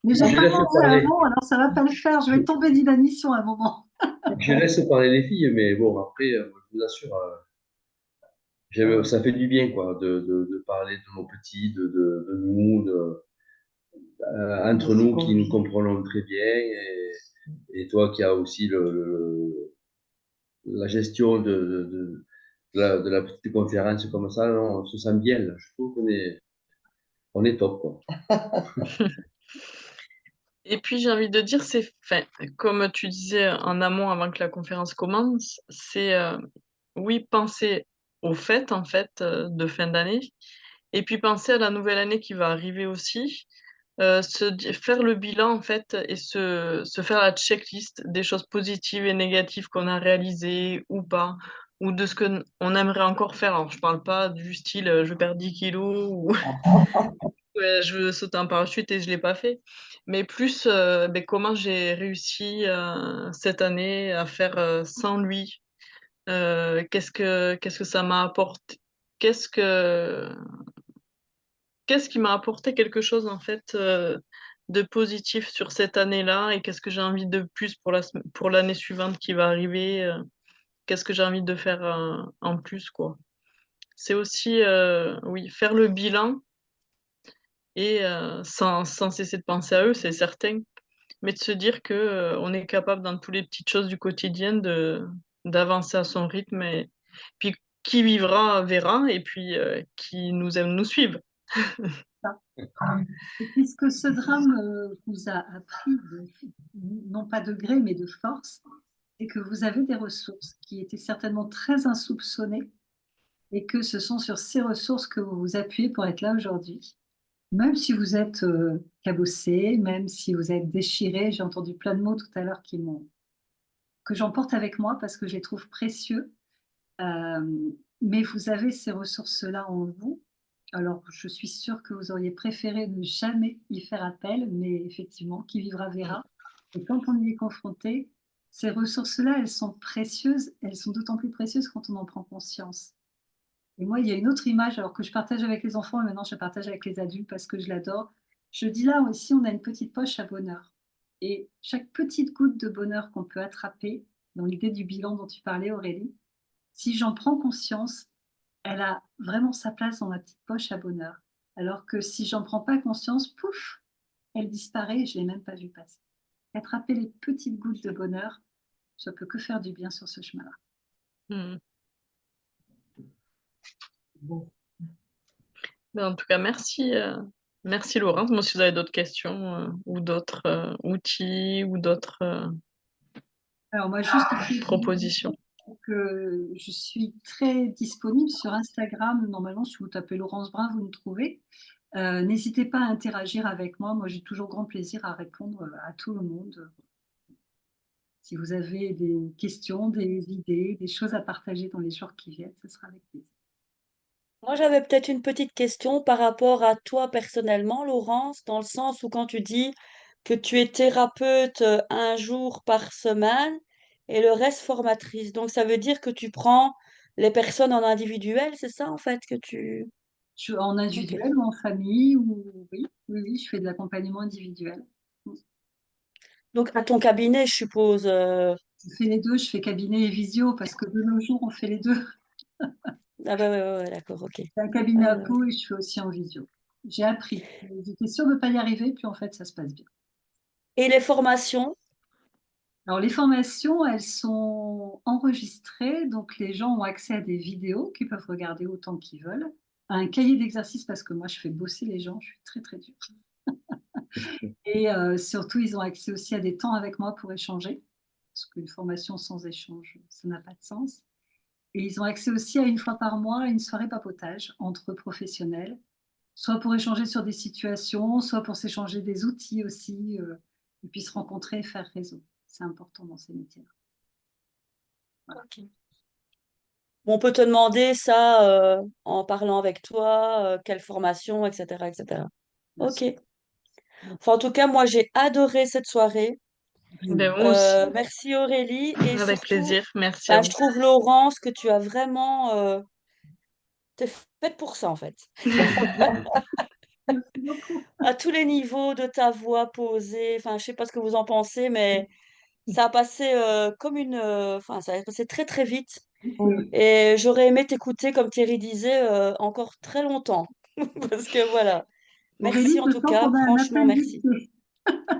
mais j'ai je pas laisse mangé parler, avant, alors ça va pas le faire. Je vais tomber d'inanition à un moment. je laisse parler les filles, mais bon, après, je vous assure, ça fait du bien, quoi, de parler de nos petits, de nous, entre Aussi nous qui nous convivial. comprenons très bien. Et toi qui as aussi la gestion de la petite conférence comme ça, non, on se sent bien, là. Je trouve on est top, quoi. Et puis j'ai envie de dire, enfin, comme tu disais en amont avant que la conférence commence, c'est oui, penser aux fêtes en fait de fin d'année, et puis penser à la nouvelle année qui va arriver aussi, faire le bilan en fait et se faire la checklist des choses positives et négatives qu'on a réalisées ou pas, ou de ce que on aimerait encore faire. Alors je parle pas du style je perds 10 kilos ou ouais, je veux sauter en parachute et je l'ai pas fait. Mais plus, comment j'ai réussi, cette année à faire, sans lui? Qu'est-ce que ça m'a apporté? Qu'est-ce que qu'est-ce qui m'a apporté quelque chose, en fait, de positif sur cette année-là? Et qu'est-ce que j'ai envie de plus pour l'année suivante qui va arriver? Qu'est-ce que j'ai envie de faire, en plus, quoi? C'est aussi, oui, faire le bilan et sans cesser de penser à eux, c'est certain. Mais de se dire que, on est capable dans toutes les petites choses du quotidien d'avancer à son rythme et puis qui vivra verra et puis, qui nous aime nous suive. Ça. Et puisque ce drame vous a appris, non pas de gré, mais de force, et que vous avez des ressources qui étaient certainement très insoupçonnées, et que ce sont sur ces ressources que vous vous appuyez pour être là aujourd'hui. Même si vous êtes cabossé, même si vous êtes déchiré, j'ai entendu plein de mots tout à l'heure que j'emporte avec moi parce que je les trouve précieux. Mais vous avez ces ressources-là en vous. Alors, je suis sûre que vous auriez préféré ne jamais y faire appel, mais effectivement, qui vivra verra. Et quand on y est confronté, ces ressources-là, elles sont précieuses. Elles sont d'autant plus précieuses quand on en prend conscience. Et moi, il y a une autre image, alors que je partage avec les enfants, et maintenant je partage avec les adultes parce que je l'adore. Je dis là aussi, on a une petite poche à bonheur. Et chaque petite goutte de bonheur qu'on peut attraper, dans l'idée du bilan dont tu parlais, Aurélie, si j'en prends conscience, elle a vraiment sa place dans ma petite poche à bonheur. Alors que si j'en prends pas conscience, pouf, elle disparaît et je l'ai même pas vue passer. Attraper les petites gouttes de bonheur, ça peut que faire du bien sur ce chemin-là. Mmh. Bon. En tout cas, merci Laurence. Moi, si vous avez d'autres questions, ou d'autres, outils ou d'autres, Alors moi, juste propositions. que je suis très disponible sur Instagram. Normalement, si vous tapez Laurence Brun, vous me trouvez. N'hésitez pas à interagir avec moi. Moi, j'ai toujours grand plaisir à répondre à tout le monde. Si vous avez des questions, des idées, des choses à partager dans les jours qui viennent, ce sera avec plaisir. Moi, j'avais peut-être une petite question par rapport à toi personnellement, Laurence, dans le sens où quand tu dis que tu es thérapeute un jour par semaine et le reste formatrice. Donc, ça veut dire que tu prends les personnes en individuel, c'est ça en fait que tu... En Ok. individuel ou en famille, ou oui, oui, oui, je fais de l'accompagnement individuel. Donc, à ton cabinet, je suppose. Je fais les deux, je fais cabinet et visio parce que de nos jours, on fait les deux. Ah bah ouais, ouais, ouais, d'accord, ok. J'ai un cabinet à Ouais. Pau et je fais aussi en visio. J'ai appris. J'étais sûre de ne pas y arriver, puis en fait, ça se passe bien. Et les formations? Alors, les formations, elles sont enregistrées, donc les gens ont accès à des vidéos qu'ils peuvent regarder autant qu'ils veulent, à un cahier d'exercice parce que moi, je fais bosser les gens, je suis très, très dure. Et surtout, ils ont accès aussi à des temps avec moi pour échanger, parce qu'une formation sans échange, ça n'a pas de sens. Et ils ont accès aussi à une fois par mois à une soirée papotage entre professionnels, soit pour échanger sur des situations, soit pour s'échanger des outils aussi, et puis se rencontrer et faire réseau. C'est important dans ces métiers-là. Voilà. Ok. On peut te demander ça en parlant avec toi, quelle formation, etc., etc. Bien Ok. sûr. Enfin, en tout cas, moi, j'ai adoré cette soirée. Ben, moi aussi, Merci Aurélie. Et avec surtout, plaisir. Merci à bah, vous. je trouve Laurence que tu as vraiment... t'es faite pour ça, en fait. Merci beaucoup. À tous les niveaux de ta voix posée. Enfin, je sais pas ce que vous en pensez, mais ça a passé comme une... Enfin, ça a passé très, très vite. Oui. Et j'aurais aimé t'écouter, comme Thierry disait, encore très longtemps. Parce que voilà. Aurélie, Merci en je tout sens cas, qu'on a un franchement, appel merci. guichet.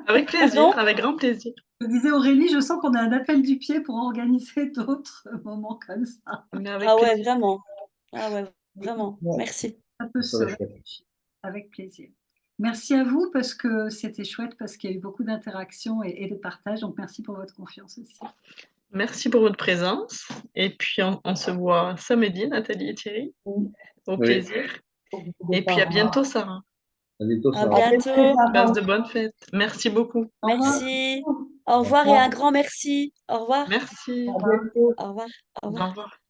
Avec plaisir, Pardon? avec grand plaisir. Je disais Aurélie, je sens qu'on a un appel du pied pour organiser d'autres moments comme ça. Mais avec Ah ouais, plaisir. vraiment. Ah ouais, vraiment. Ouais, Merci. Ça peut Ça se serait chouette. réfléchir avec plaisir. Merci à vous parce que c'était chouette, parce qu'il y a eu beaucoup d'interactions et de partage. Donc merci pour votre confiance aussi. Merci pour votre présence. Et puis, on se voit samedi, Nathalie et Thierry. Oui, Au Oui. plaisir. beaucoup de Et puis, à parents. bientôt, Sarah. À bientôt, À Sarah. À bientôt, bientôt. Sarah. Passe de bonnes fêtes. Merci beaucoup. Au revoir. Merci. Au revoir et un grand merci. Au revoir. Merci. À bientôt. Au revoir. Au Au revoir. revoir.